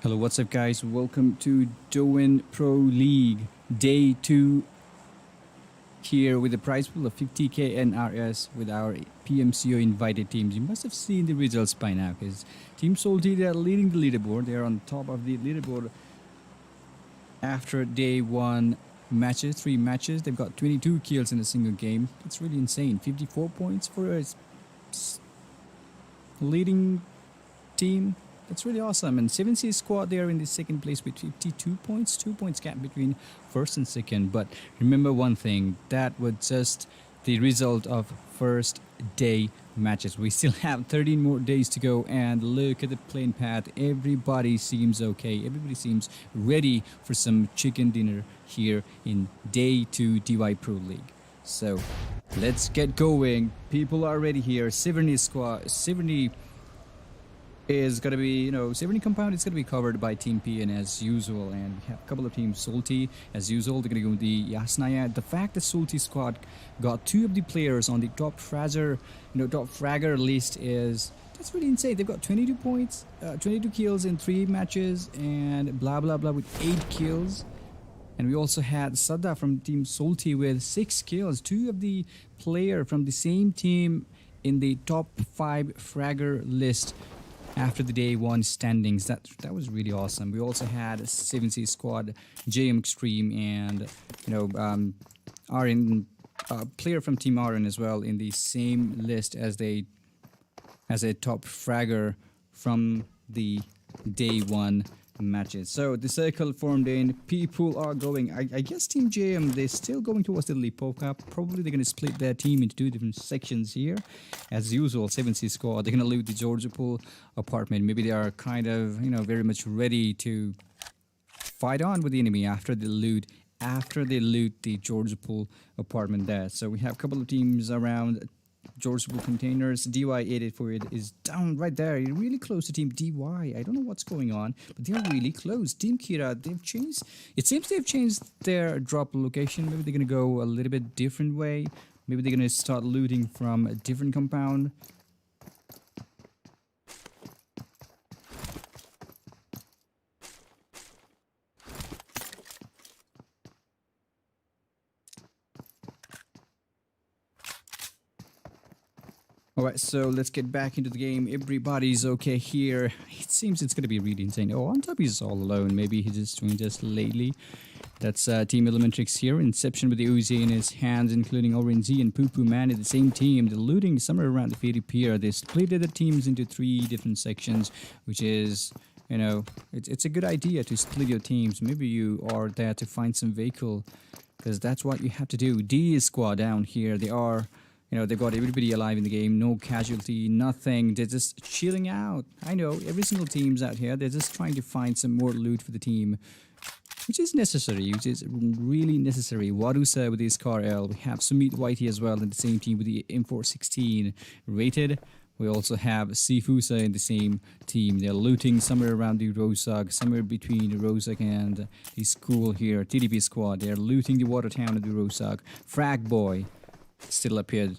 Hello, what's up, guys? Welcome to Dowen Pro League Day 2 here with a prize pool of 50k NRS with our PMCO invited teams. You must have seen the results by now because Team Salty, they are leading the leaderboard. They are on top of the leaderboard after day 1 matches, 3 matches. They've got 22 kills in a single game. It's really insane. 54 points for a leading team. That's really awesome. And 7C squad, they are in the second place with 52 points. 2 points gap between first and second. But remember one thing, that was just the result of first day matches. We still have 13 more days to go, and look at the playing path. Everybody seems okay. Everybody seems ready for some chicken dinner here in day 2 DY Pro League. So let's get going. People are ready here. 70 squad, 70 is going to be, 70 compound is going to be covered by Team PN as usual, and we have a couple of teams. Salty, as usual, they're going to go with the Yasnaya. The fact that Salty squad got 2 of the players on the top fragger list that's really insane. They've got 22 points, 22 kills in 3 matches, and blah blah blah with 8 kills. And we also had Sada from Team Salty with 6 kills. 2 of the player from the same team in the top 5 fragger list after the day 1 standings. That was really awesome. We also had 7C squad, JM Extreme, and RN, player from Team RN as well in the same list as a top fragger from the day 1 matches. So the circle formed in. People are going. I guess Team JM, they're still going towards the Lipovka. Probably they're going to split their team into two different sections here. As usual, 7C squad. They're going to loot the Georgia Pool apartment. Maybe they are kind of, very much ready to fight on with the enemy after they loot. After they loot the Georgia Pool apartment there. So we have a couple of teams around Georgia Pool containers. DY884 is down right there, really close to Team DY. I don't know what's going on, but they are really close. Team Kira, they've changed. It seems they've changed their drop location. Maybe they're gonna go a little bit different way. Maybe they're gonna start looting from a different compound. Alright, so let's get back into the game. Everybody's okay here. It seems it's going to be really insane. Oh, on top he's all alone. Maybe he just joined us lately. That's Team Elementrix here. Inception with the Uzi in his hands, including Orange and Poo Poo Man in the same team. They're looting somewhere around the 50 pier. They split the teams into 3 different sections, which is, it's a good idea to split your teams. Maybe you are there to find some vehicle, because that's what you have to do. D is squad down here. They are... they've got everybody alive in the game, no casualty, nothing. They're just chilling out. I know, every single team's out here. They're just trying to find some more loot for the team, which is necessary, which is really necessary. Wadusa with his Car L. We have Sumit Whitey as well in the same team with the M416 rated. We also have Sifusa in the same team. They're looting somewhere around the Rosag, somewhere between the Rosag and the school here. TDP squad, they're looting the water town of the Rosag. Frag Boy still appeared.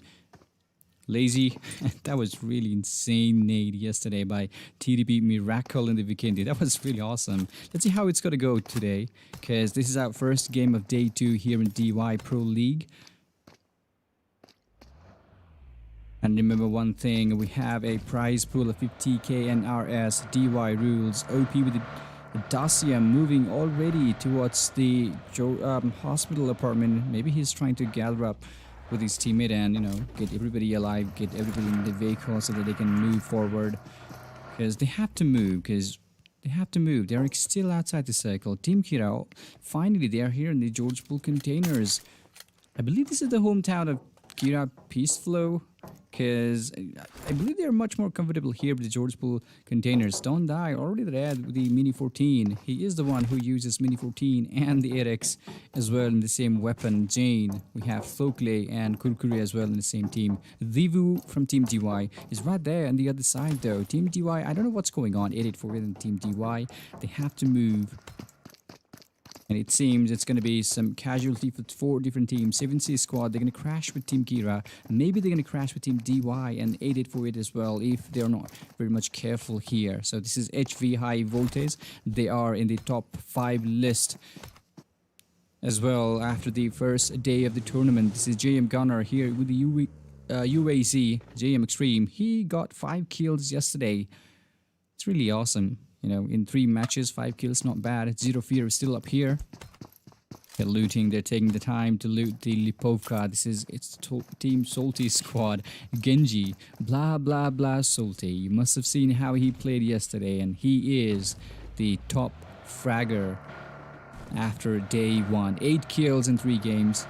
Lazy, that was really insane nade yesterday by TDP Miracle in the Vikendi. That was really awesome. Let's see how it's going to go today, because this is our first game of day 2 here in DY Pro League. And remember one thing, we have a prize pool of 50k NRS, DY rules, OP with the Dacia moving already towards the hospital apartment. Maybe he's trying to gather up with his teammate and, get everybody alive, get everybody in the vehicle so that they can move forward. Because they have to move, They're still outside the circle. Team Kira, finally they are here in the George Pool containers. I believe this is the hometown of Kira Peaceflow, because I believe they're much more comfortable here with the George Pool containers. Don't die, already there with the Mini 14. He is the one who uses Mini 14 and the RX as well in the same weapon. Jane, we have Folkley and Kurkuri as well in the same team. Vivu from Team DY is right there on the other side though. Team DY, I don't know what's going on. 884 in Team DY, they have to move. And it seems it's going to be some casualty for 4 different teams. 7C squad, they're going to crash with Team Kira. Maybe they're going to crash with Team DY and 8848 as well if they're not very much careful here. So this is HV High Voltage. They are in the top 5 list as well after the first day of the tournament. This is JM Gunner here with the UAZ, JM Extreme. He got 5 kills yesterday. It's really awesome. In 3 matches, 5 kills, not bad. Zero Fear is still up here. They're looting, they're taking the time to loot the Lipovka. It's Team Salty squad. Genji, blah blah blah Salty. You must have seen how he played yesterday, and he is the top fragger after day 1. 8 kills in 3 games.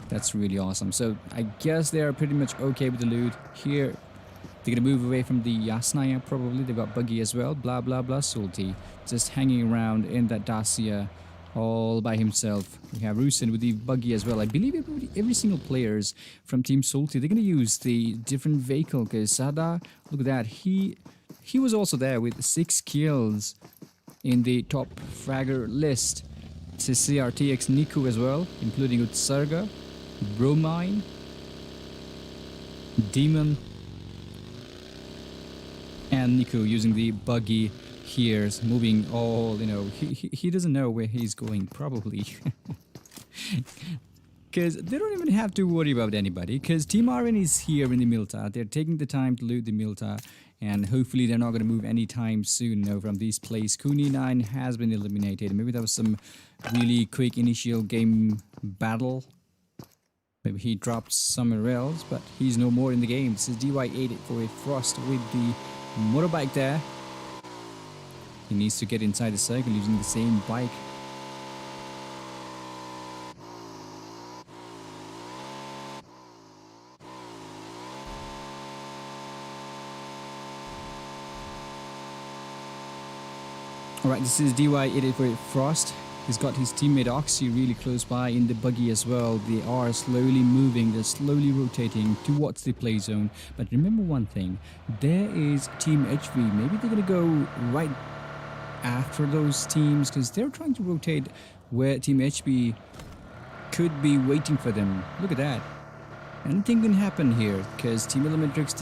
That's really awesome. So I guess they're pretty much okay with the loot. Here, they're going to move away from the Yasnaya probably. They've got Buggy as well. Blah, blah, blah. Salty. Just hanging around in that Dacia all by himself. We have Rusin with the Buggy as well. I believe every single players from Team Salty, they're going to use the different vehicle. Because Sada, look at that. He was also there with 6 kills in the top fragger list. This is CRTX Niku as well, including Utsarga, Bromine, Demon, and Nico using the Buggy here, moving all, he doesn't know where he's going, probably. Because they don't even have to worry about anybody, because Team RN is here in the Milta. They're taking the time to loot the Milta, and hopefully they're not going to move anytime soon from this place. Kuni 9 has been eliminated. Maybe that was some really quick initial game battle. Maybe he dropped somewhere else, but he's no more in the game. This is DY8 for a Frost with the motorbike there. He needs to get inside the circle using the same bike. Alright, this is DY884 Frost. He's got his teammate Oxy really close by in the buggy as well. They are slowly moving, they're slowly rotating towards the play zone. But remember one thing, there is Team HV. Maybe they're going to go right after those teams because they're trying to rotate where Team HV could be waiting for them. Look at that. Anything can happen here because Team Elementrix,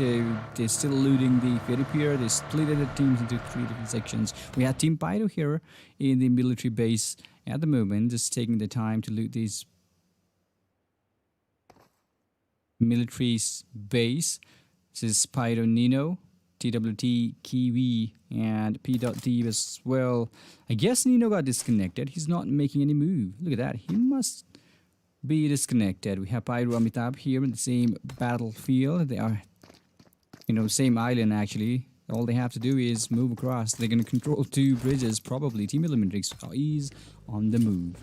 they're still looting the ferry pier. They split the teams into 3 different sections. We have Team Pyro here in the military base at the moment, just taking the time to loot these military's base. This is Pyro Nino, TWT Kiwi, and P.D as well. I guess Nino got disconnected. He's not making any move. Look at that. He must be disconnected. We have Pyro Amitabh here in the same battlefield. They are, same island actually. All they have to do is move across. They're going to control 2 bridges probably. Team Elementrix is on the move.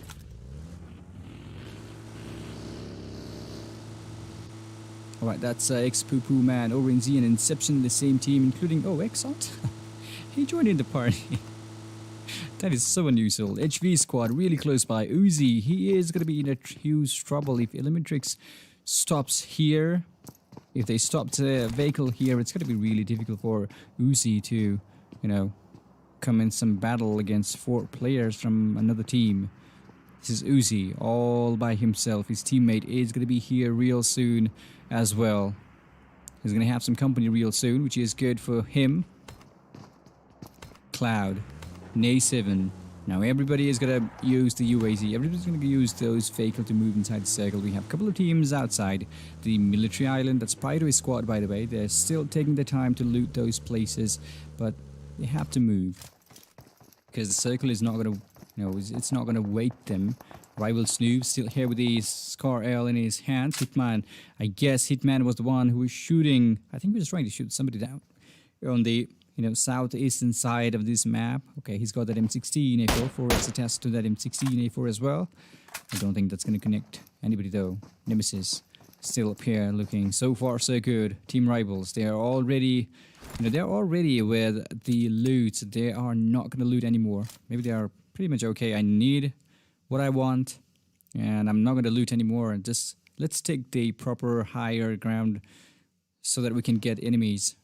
Alright, that's X-Poo-Poo Man, Orange and Inception in the same team, including, Exalt. He joined in the party. That is so unusual. HV squad really close by. Uzi, he is going to be in a huge trouble if Elementrix stops here. If they stop the vehicle here, it's going to be really difficult for Uzi to, come in some battle against 4 players from another team. This is Uzi all by himself. His teammate is going to be here real soon as well. He's going to have some company real soon, which is good for him. Cloud. Nay7. Now everybody is going to use the UAZ. Everybody's going to use those vehicle to move inside the circle. We have a couple of teams outside the military island. That's Pyro squad, by the way. They're still taking the time to loot those places, but they have to move because the circle is not going to, it's not going to wait them. Rival Snoop still here with his Scar L in his hands. Hitman, I guess Hitman was the one who was shooting. I think he was trying to shoot somebody down on the southeastern side of this map. Okay, he's got that M16 A4. 4X attached to that M16 A4 as well. I don't think that's going to connect anybody though. Nemesis still up here looking so far so good. Team Rivals, they are already, they're already with the loot. They are not going to loot anymore. Maybe they are pretty much okay. I need what I want and I'm not going to loot anymore. Just let's take the proper higher ground so that we can get enemies.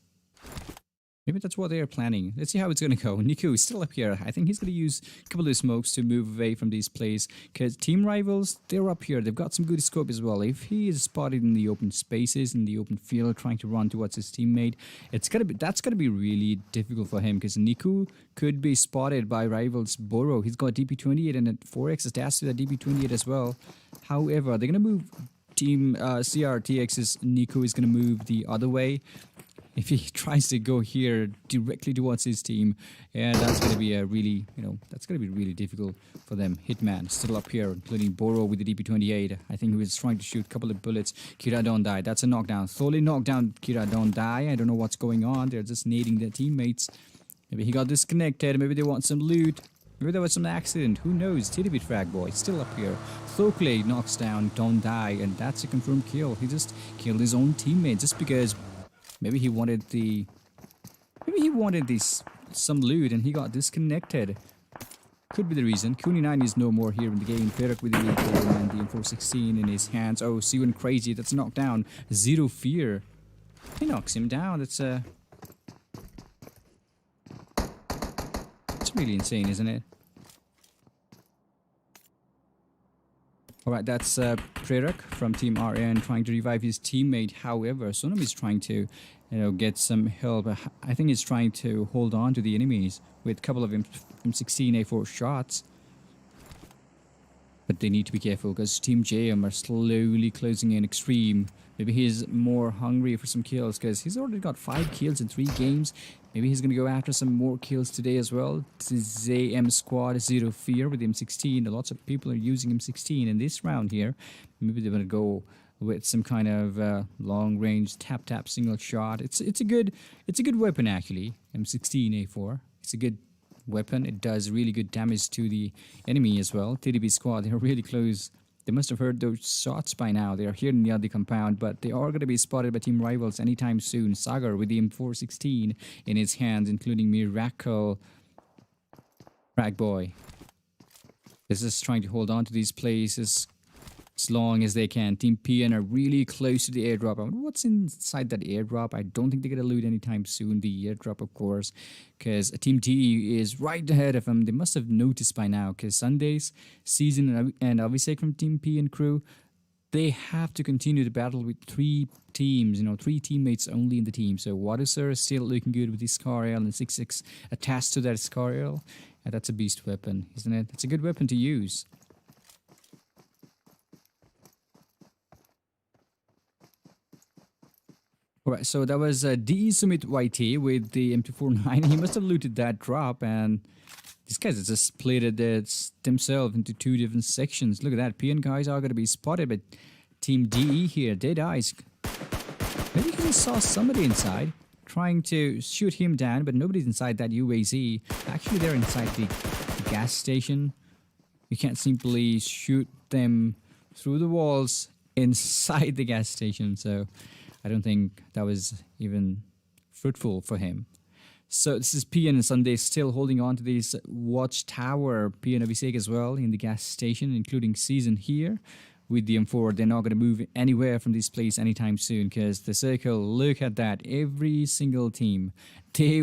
Maybe that's what they are planning. Let's see how it's going to go. Niku is still up here. I think he's going to use a couple of smokes to move away from this place. Because Team Rivals, they're up here. They've got some good scope as well. If he is spotted in the open spaces, in the open field, trying to run towards his teammate, that's going to be really difficult for him. Because Niku could be spotted by Rivals Boro. He's got DP28 and a 4X attached to that DP28 as well. However, they're going to move Team CRTX's Niku is going to move the other way. If he tries to go here directly towards his team, and that's going to be a really, that's going to be really difficult for them. Hitman still up here, including Boro with the DP28. I think he was trying to shoot a couple of bullets. Kira don't die. That's a knockdown. Slowly knockdown. Kira don't die. I don't know what's going on. They're just nading their teammates. Maybe he got disconnected. Maybe they want some loot. Maybe there was some accident. Who knows? TDB Frag Boy still up here. Thokle knocks down. Don't die. And that's a confirmed kill. He just killed his own teammate just because... Maybe he wanted some loot and he got disconnected. Could be the reason. Kuni9 is no more here in the game. Perak with the AK and the M416 in his hands. Oh, C1 Crazy, that's knocked down. Zero Fear. He knocks him down. It's really insane, isn't it? Alright, that's Prerak from Team RN trying to revive his teammate. However, Sonam is trying to, get some help. I think he's trying to hold on to the enemies with a couple of M16 A4 shots. But they need to be careful because Team JM are slowly closing in extreme. Maybe he's more hungry for some kills because he's already got 5 kills in 3 games. Maybe he's going to go after some more kills today as well. This is ZM Squad Zero Fear with M16. Lots of people are using M16 in this round here. Maybe they're going to go with some kind of long range tap single shot. It's a good weapon actually. M16 A4. It's a good weapon. It does really good damage to the enemy as well. TDB squad, they're really close. They must have heard those shots by now. They are here near the compound, but they are going to be spotted by team rivals anytime soon. Sagar with the M416 in his hands, including Miracle. Frag Boy is just trying to hold on to these places as long as they can. Team PN are really close to the airdrop. I wonder what's inside that airdrop. I don't think they're going to loot anytime soon. The airdrop, of course, because Team T is right ahead of them. They must have noticed by now, because Sundays, Season, and Abhishek from Team PN crew, they have to continue the battle with 3 teams, 3 teammates only in the team. So Water is still looking good with his Scar L and 6.6 attached to that Scar L. And that's a beast weapon, isn't it? It's a good weapon to use. Alright, so that was DE Sumit YT with the M249. He must have looted that drop, and these guys have just split it themselves into 2 different sections. Look at that. PN guys are going to be spotted, but Team DE here, Dead Eyes. Maybe he saw somebody inside trying to shoot him down, but nobody's inside that UAZ. Actually, they're inside the gas station. You can't simply shoot them through the walls inside the gas station, so I don't think that was even fruitful for him. So this is PN and Sunday still holding on to this watchtower. PN Abhishek as well in the gas station, including Season here with the M4. They're not going to move anywhere from this place anytime soon, because the circle, look at that. Every single team, they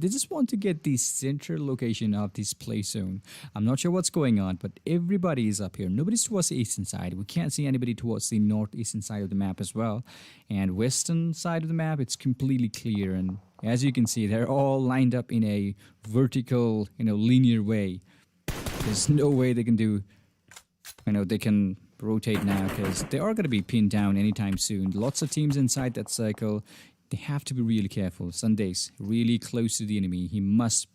just want to get the central location of this play zone. I'm not sure what's going on, but everybody is up here. Nobody's towards the eastern side. We can't see anybody towards the northeastern side of the map as well. And western side of the map, it's completely clear. And as you can see, they're all lined up in a vertical, linear way. There's no way they can do, they can rotate now, because they are going to be pinned down anytime soon. Lots of teams inside that circle. They have to be really careful. Sunday's really close to the enemy. He must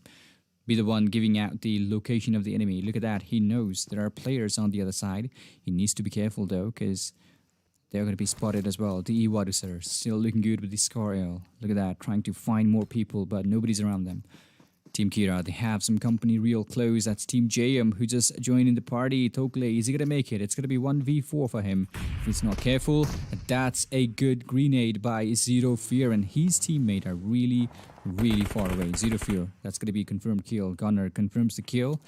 be the one giving out the location of the enemy. Look at that. He knows there are players on the other side. He needs to be careful though, because they're going to be spotted as well. The Waduser still looking good with the Scar L. Look at that. Trying to find more people, but nobody's around them. Team Kira, they have some company real close. That's Team JM, who just joined in the party. Tokle, is he going to make it? It's going to be 1v4 for him. If he's not careful, that's a good grenade by Zero Fear, and his teammate are really, really far away. Zero Fear, that's going to be confirmed kill. Gunner confirms the kill.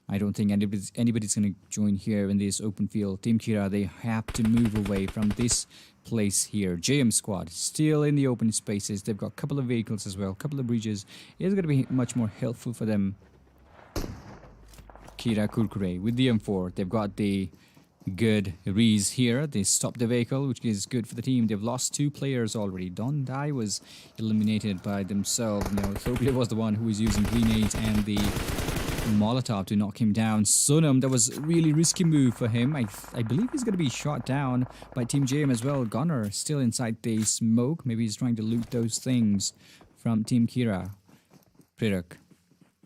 I don't think anybody's going to join here in this open field. Team Kira, they have to move away from this place here. JM squad still in the open spaces. They've got a couple of vehicles as well, a couple of bridges. It's going to be much more helpful for them. Kira Kurkure with the M4. They've got the good Reese here. They stopped the vehicle, which is good for the team. They've lost 2 players already. Don Dai was eliminated by themselves. Thokle was the one who was using grenades and the Molotov to knock him down. Sunam, that was a really risky move for him. I believe he's going to be shot down by Team JM as well. Gunner still inside the smoke. Maybe he's trying to loot those things from Team Kira. Prirak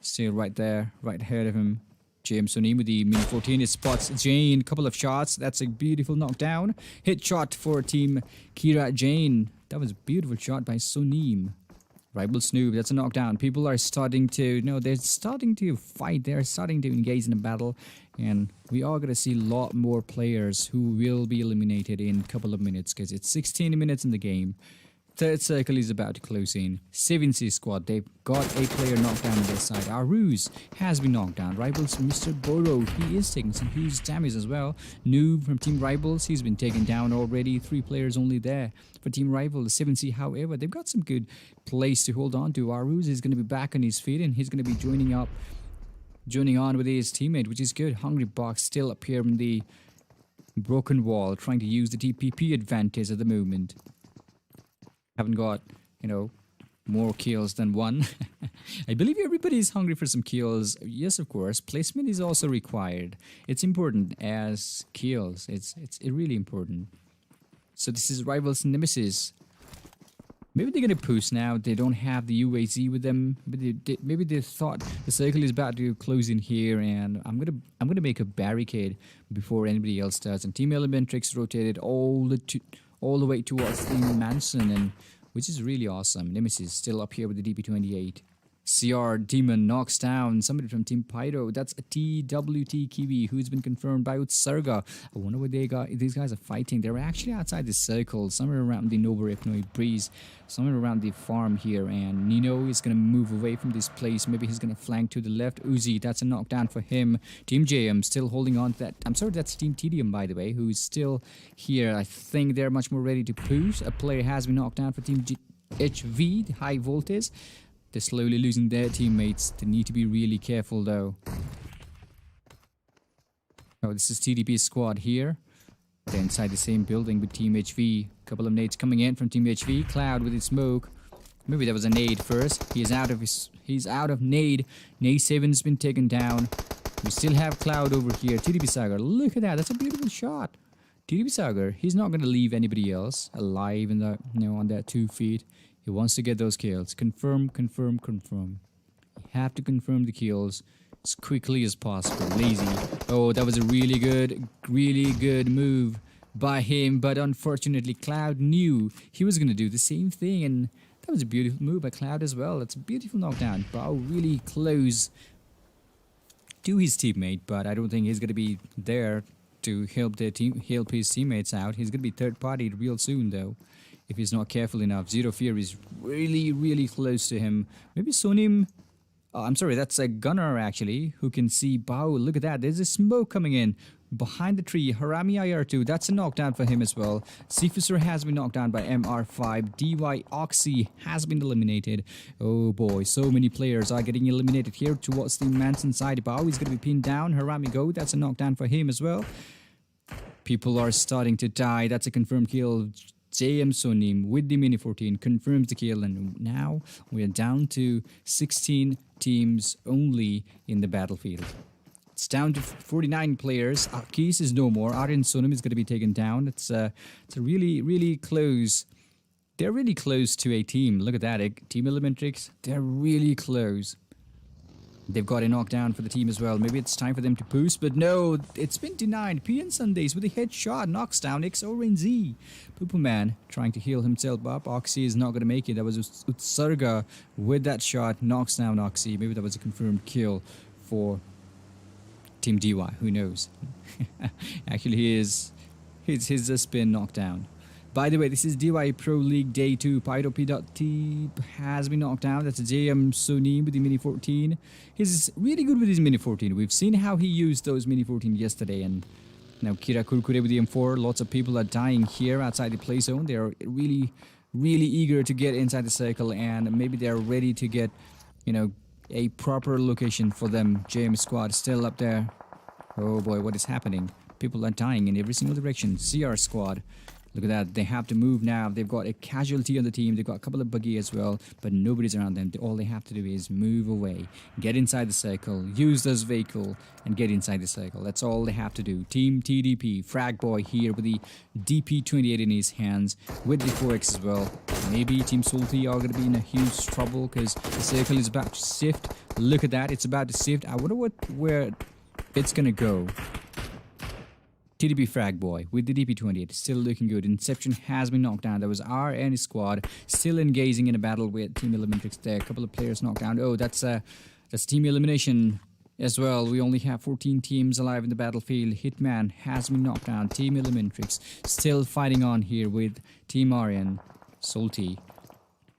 still right there, right ahead of him. JM Sunim with the Mini 14. It spots Jane. Couple of shots. That's a beautiful knockdown. Hit shot for Team Kira Jane. That was a beautiful shot by Sunim. Rival Snoop, that's a knockdown. People are starting to, they're starting to fight. They're starting to engage in a battle. And we are going to see a lot more players who will be eliminated in a couple of minutes, because it's 16 minutes in the game. Third circle is about to close in. 7C squad, they've got a player knocked down on their side. Aruz has been knocked down. Rivals, Mr. Boro, he is taking some huge damage as well. Noob from Team Rivals, he's been taken down already. 3 players only there for Team Rival. The 7C, however, they've got some good place to hold on to. Aruz is going to be back on his feet, and he's going to be joining on with his teammate, which is good. Hungry Box still up here in the broken wall, trying to use the TPP advantage at the moment. Haven't got, more kills than 1. I believe everybody is hungry for some kills. Yes, of course. Placement is also required. It's important as kills. It's really important. So this is Rivals Nemesis. Maybe they're gonna push now. They don't have the UAZ with them. Maybe they thought the circle is about to close in here, and I'm gonna make a barricade before anybody else does. And Team Elementrix rotated all the way towards the mansion, and which is really awesome. Nemesis still up here with the DP28. CR Demon knocks down somebody from Team Pyro. That's a TWT Kiwi who's been confirmed by Utsarga. I wonder what these guys are fighting. They're actually outside the circle, somewhere around the Novorepnoi Breeze, somewhere around the farm here. And Nino is going to move away from this place. Maybe he's going to flank to the left. Uzi, that's a knockdown for him. Team JM still holding on to that. I'm sorry, that's Team TDM, by the way, who's still here. I think they're much more ready to push. A player has been knocked down for Team HV, the high voltage. They're slowly losing their teammates. They need to be really careful though. Oh, this is TDP squad here. They're inside the same building with Team HV. Couple of nades coming in from Team HV. Cloud with his smoke. Maybe that was a nade first. He's out of nade. Nade 7's been taken down. We still have Cloud over here. TDP Sagar. Look at that. That's a beautiful shot. TDP Sagar, he's not going to leave anybody else alive in the, on that 2 feet. He wants to get those kills. Confirm, confirm, confirm. You have to confirm the kills as quickly as possible. Lazy. Oh, that was a really good move by him. But unfortunately, Cloud knew he was going to do the same thing. And that was a beautiful move by Cloud as well. That's a beautiful knockdown. Bao really close to his teammate. But I don't think he's going to be there to help his teammates out. He's going to be third party real soon though, if he's not careful enough. Zero Fear is really close to him. Maybe Sonim, I'm sorry, that's a gunner actually, who can see Bao. Look at that, there's a smoke coming in behind the tree. Harami IR2, that's a knockdown for him as well. Seafusser has been knocked down by MR5. DY Oxy has been eliminated. Oh boy, so many players are getting eliminated here towards the Manson side. Bao is going to be pinned down. Harami Go, that's a knockdown for him as well. People are starting to die. That's a confirmed kill. JM Sonim with the Mini 14 confirms the kill, and now we are down to 16 teams only in the battlefield. It's down to 49 players. Akis is no more. Aryan Sonim is going to be taken down. It's a really close. They're really close to a team. Look at that. Team Elementrix, they're really close. They've got a knockdown for the team as well. Maybe it's time for them to boost, but no, it's been denied. PN Sundays with a headshot knocks down XORNZ. Poopa Man trying to heal himself up. Oxy is not going to make it. That was Utsarga with that shot. Knocks down Oxy. Maybe that was a confirmed kill for Team DY. Who knows? Actually, he's just been knocked down. By the way, this is DY Pro League Day 2. Pyro P.T has been knocked down. That's JM Sonim with the Mini 14. He's really good with his Mini 14. We've seen how he used those Mini 14 yesterday. And now Kira Kurkure with the M4. Lots of people are dying here outside the play zone. They are really eager to get inside the circle. And maybe they're ready to get, a proper location for them. JM squad still up there. Oh boy, what is happening? People are dying in every single direction. CR squad. Look at that. They have to move now. They've got a casualty on the team. They've got a couple of buggy as well, but nobody's around them. All they have to do is move away, get inside the circle, use this vehicle, and get inside the circle. That's all they have to do. Team TDP, Frag Boy here with the DP28 in his hands, with the 4X as well. Maybe Team Salty are going to be in a huge trouble because the circle is about to shift. Look at that. It's about to shift. I wonder where it's going to go. TDP Frag Boy with the DP28 still looking good. Inception has been knocked down. That was RN squad still engaging in a battle with Team Elementrix there. A couple of players knocked down. Oh, that's team elimination as well. We only have 14 teams alive in the battlefield. Hitman has been knocked down. Team Elementrix still fighting on here with Team Aryan. Salty.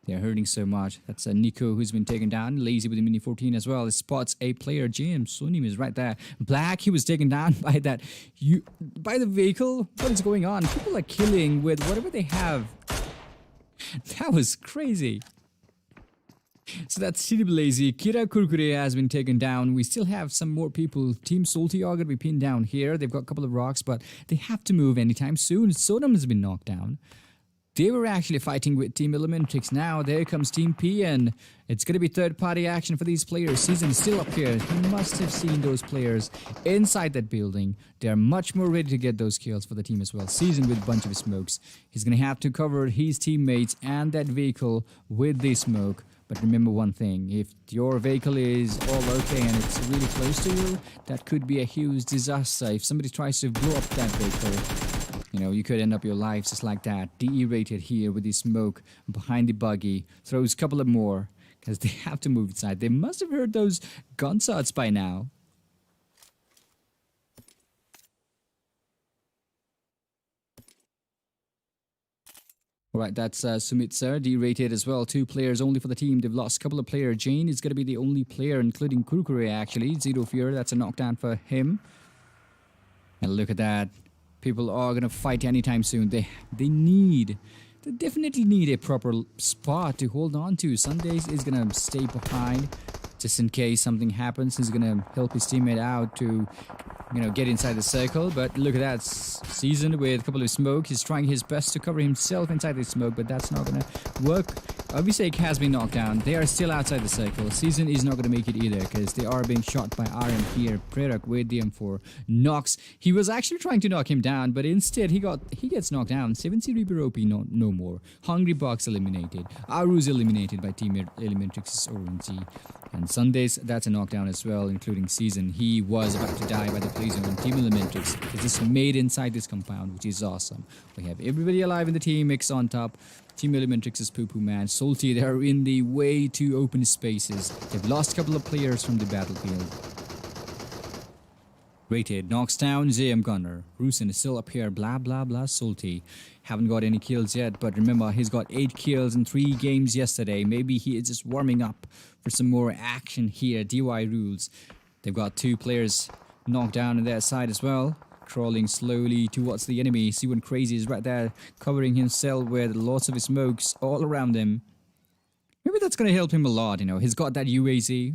They're hurting so much. That's Nico who's been taken down. Lazy with the Mini 14 as well. It spots a player. JM Sonim is right there. Black, he was taken down by by the vehicle. What is going on? People are killing with whatever they have. That was crazy. So that's City Lazy. Kira Kurkure has been taken down. We still have some more people. Team Salty are going to be pinned down here. They've got a couple of rocks, but they have to move anytime soon. Sodom has been knocked down. They were actually fighting with Team Elementrix. Now there comes Team PN. It's going to be third-party action for these players. Season is still up here. He must have seen those players inside that building. They're much more ready to get those kills for the team as well. Season with a bunch of smokes. He's going to have to cover his teammates and that vehicle with the smoke. But remember one thing, if your vehicle is all okay and it's really close to you, that could be a huge disaster. If somebody tries to blow up that vehicle, you could end up your lives just like that. DE rated here with the smoke behind the buggy. Throws a couple of more. because they have to move inside. They must have heard those gunshots by now. All right, that's Sumit sir, derated as well. 2 players only for the team. They've lost a couple of players. Jane is going to be the only player, including Kurkure actually. Zero Fear, that's a knockdown for him. And look at that. People are going to fight anytime soon. They definitely need a proper spot to hold on to. Sundays is going to stay behind just in case something happens. He's going to help his teammate out to, get inside the circle. But look at that. Seasoned with a couple of smoke. He's trying his best to cover himself inside the smoke, but that's not going to work. Abhishek has been knocked down. They are still outside the circle. Season is not going to make it either because they are being shot by RM here. Prerak with the M4 knocks. He was actually trying to knock him down, but instead he gets knocked down. 7C Reaper OP no more. Hungry Box eliminated. Aru's eliminated by teammate Elementrix's Orange. And Sundays, that's a knockdown as well, including Season. He was about to die by the play zone. Team Elementrix is just made inside this compound, which is awesome. We have everybody alive in the team, Mix on top. Team Elementrix is Poo Poo Man. Salty, they are in the way too open spaces. They've lost a couple of players from the battlefield. Rated, knocks down JM Gunner. Rusin is still up here, blah blah blah, Salty. Haven't got any kills yet, but remember, he's got 8 kills in 3 games yesterday. Maybe he is just warming up for some more action here. DY rules. They've got 2 players knocked down on their side as well. Crawling slowly towards the enemy. See when Crazy is right there, covering himself with lots of smokes all around him. Maybe that's going to help him a lot, He's got that UAZ,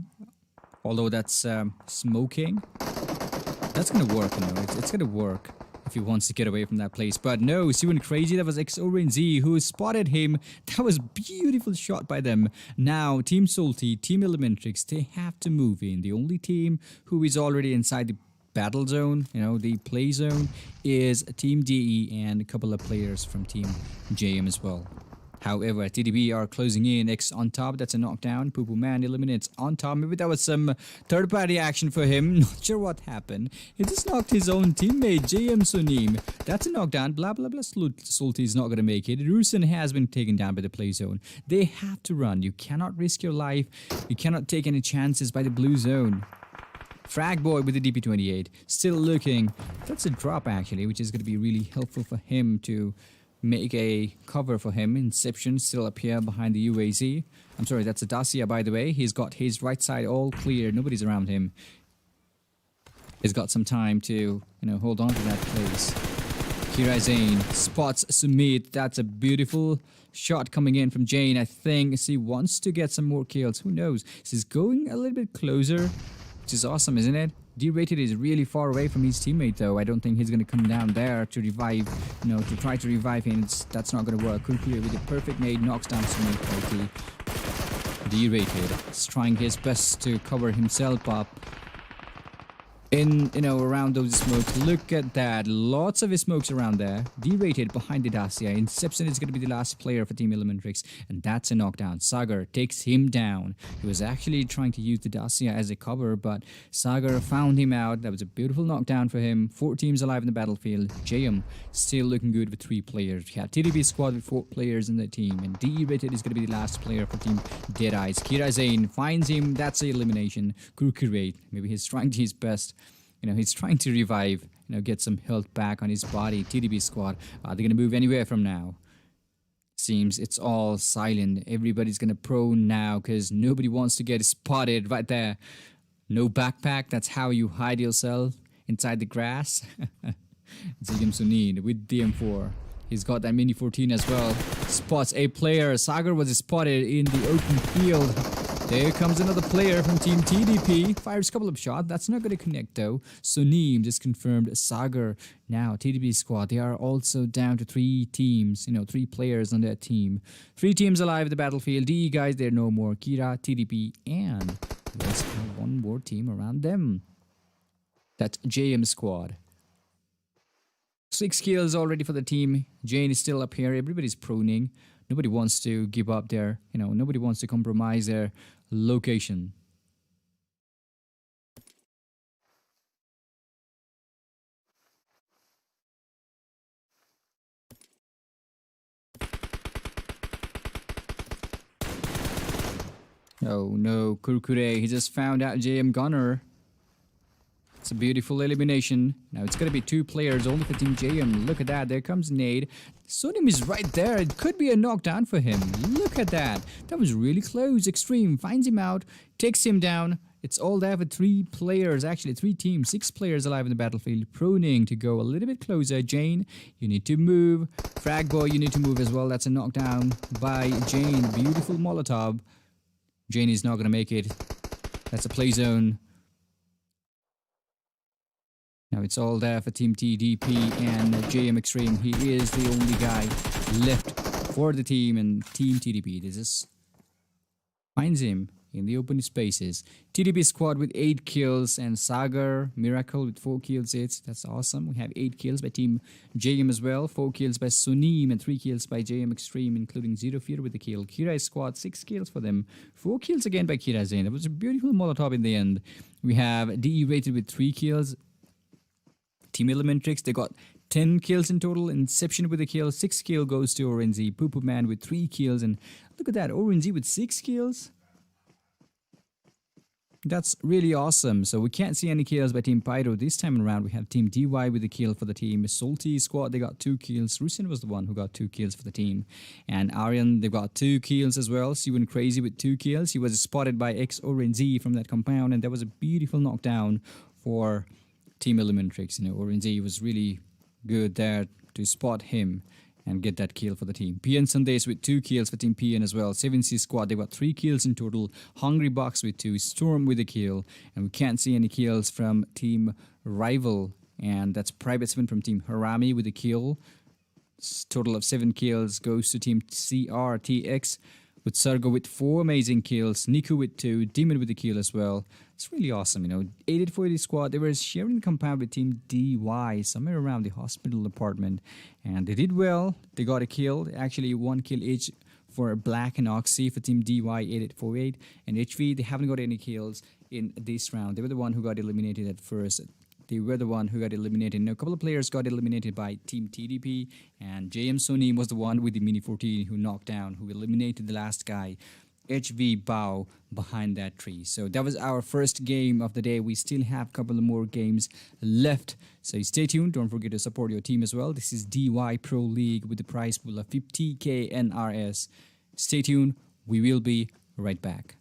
although that's smoking. That's going to work, It's going to work if he wants to get away from that place. But no, see when Crazy, that was XORNZ who spotted him. That was beautiful shot by them. Now, Team Salty, Team Elementrix, they have to move in. The only team who is already inside the battle zone, the play zone, is Team DE and a couple of players from Team JM as well. However, TDB are closing in. X on top, that's a knockdown. Poo Poo Man eliminates on top. Maybe that was some third-party action for him. Not sure what happened. He just knocked his own teammate, JM Sunim. That's a knockdown. Blah, blah, blah. Salty is not going to make it. Rusin has been taken down by the play zone. They have to run. You cannot risk your life. You cannot take any chances by the blue zone. Frag Boy with the DP28. Still looking. That's a drop, actually, which is going to be really helpful for him to make a cover for him. Inception still up here behind the UAZ. I'm sorry, that's a Dacia, by the way. He's got his right side all clear. Nobody's around him. He's got some time to, hold on to that place. Kira Zane spots Sumit. That's a beautiful shot coming in from Jane. I think she wants to get some more kills. Who knows? She's going a little bit closer, which is awesome, isn't it? D-rated is really far away from his teammate, though. I don't think he's going to come down there to revive, to try to revive him. That's not going to work. Kurkure with a perfect nade knocks down Sumit. D-rated is trying his best to cover himself up in, around those smokes. Look at that. Lots of smokes around there. D-rated behind the Dacia. Inception is going to be the last player for Team Elementrix, and that's a knockdown. Sagar takes him down. He was actually trying to use the Dacia as a cover, but Sagar found him out. That was a beautiful knockdown for him. 4 teams alive in the battlefield. JM still looking good with 3 players. We have TDB squad with 4 players in the team, and D-rated is going to be the last player for Team Deadeyes. Kira Zane finds him. That's the elimination. Kurkure, maybe he's trying his best. He's trying to revive, get some health back on his body. TDB squad, are they going to move anywhere from now? Seems it's all silent. Everybody's going to prone now because nobody wants to get spotted right there. No backpack, that's how you hide yourself inside the grass. Zigam Sunid with DM4. He's got that Mini 14 as well. Spots a player. Sagar was spotted in the open field. There comes another player from Team TDP. Fires a couple of shots. That's not going to connect though. Sunim just confirmed Sagar. Now TDP squad, they are also down to 3 teams. 3 players on their team. 3 teams alive at the battlefield. DE guys, they're no more. Kira, TDP, and let's have one more team around them. That's JM squad. 6 kills already for the team. Jane is still up here. Everybody's proning. Nobody wants to give up their, nobody wants to compromise their location. Oh no, Kurkure, he just found out JM Gunner. It's a beautiful elimination. Now it's going to be two players only for Team JM. Look at that. There comes Nade. Sonim is right there. It could be a knockdown for him. Look at that. That was really close. Extreme finds him out, takes him down. It's all there for three players, actually three teams, six players alive in the battlefield. Proning to go a little bit closer. Jane, you need to move. Fragboy, you need to move as well. That's a knockdown by Jane. Beautiful Molotov. Jane is not going to make it. That's a play zone. Now it's all there for Team TDP and JM Extreme. He is the only guy left for the team, and Team TDP. This is finds him in the open spaces. TDP squad with 8 kills and Sagar Miracle with 4 kills. That's awesome. We have 8 kills by Team JM as well. 4 kills by Sunim and 3 kills by JM Extreme, including Zero Fear with the kill. Kira squad 6 kills for them. 4 kills again by Kira Zain. That was a beautiful Molotov in the end. We have DE rated with 3 kills. Team Elementrix, they got 10 kills in total. Inception with a kill. 6 kill goes to Orenzi. Poo Poo Man with 3 kills. And look at that, Orenzi with 6 kills. That's really awesome. So we can't see any kills by Team Pyro this time around. We have Team DY with a kill for the team. Salty squad, they got 2 kills. Rusin was the one who got 2 kills for the team. And Aryan, they've got 2 kills as well. Siwan Crazy with 2 kills. He was spotted by Orenzi from that compound. And that was a beautiful knockdown for Team Elementrix. Orenzi was really good there to spot him and get that kill for the team. PN Sundays with 2 kills for Team PN as well. 7C squad, they got 3 kills in total. Hungry Box with 2. Storm with a kill. And we can't see any kills from Team Rival. And that's Private 7 from Team Harami with a kill. Total of 7 kills goes to Team CRTX. With Sargo with 4 amazing kills, Niku with 2, Demon with a kill as well. It's really awesome, 8840 squad, they were sharing the compound with Team DY somewhere around the hospital apartment. And they did well. They got a kill. Actually, 1 kill each for Black and Oxy for Team DY 8848. And HV, they haven't got any kills in this round. They were the one who got eliminated at first. They were the one who got eliminated. Now, a couple of players got eliminated by Team TDP, and JM Sonim was the one with the Mini 14 who knocked down, who eliminated the last guy, HV Bao, behind that tree. So that was our first game of the day. We still have a couple of more games left. So stay tuned. Don't forget to support your team as well. This is DY Pro League with the prize pool of 50k NRS. Stay tuned. We will be right back.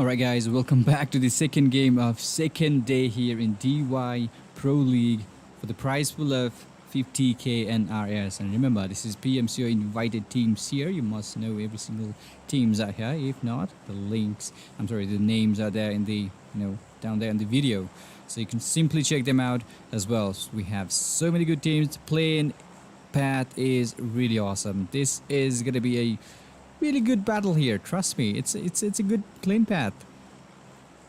Alright guys, welcome back to the second game of second day here in DY Pro League for the prize pool of 50k NRS. And remember, this is Pmco invited teams here. You must know every single teams out here. If not, the names are there in the, down there in the video. So you can simply check them out as well. So we have so many good teams. Playing path is really awesome. This is going to be a really good battle here, trust me. It's a good plane path.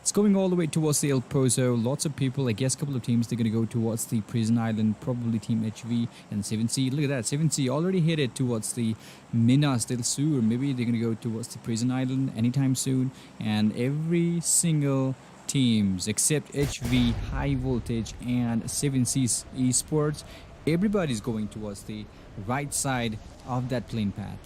It's going all the way towards the El Pozo. Lots of people, I guess a couple of teams, they're going to go towards the Prison Island, probably Team HV and 7C. Look at that, 7C already headed towards the Minas del Sur. Maybe they're going to go towards the Prison Island anytime soon. And every single teams except HV, High Voltage and 7C Esports, everybody's going towards the right side of that plane path.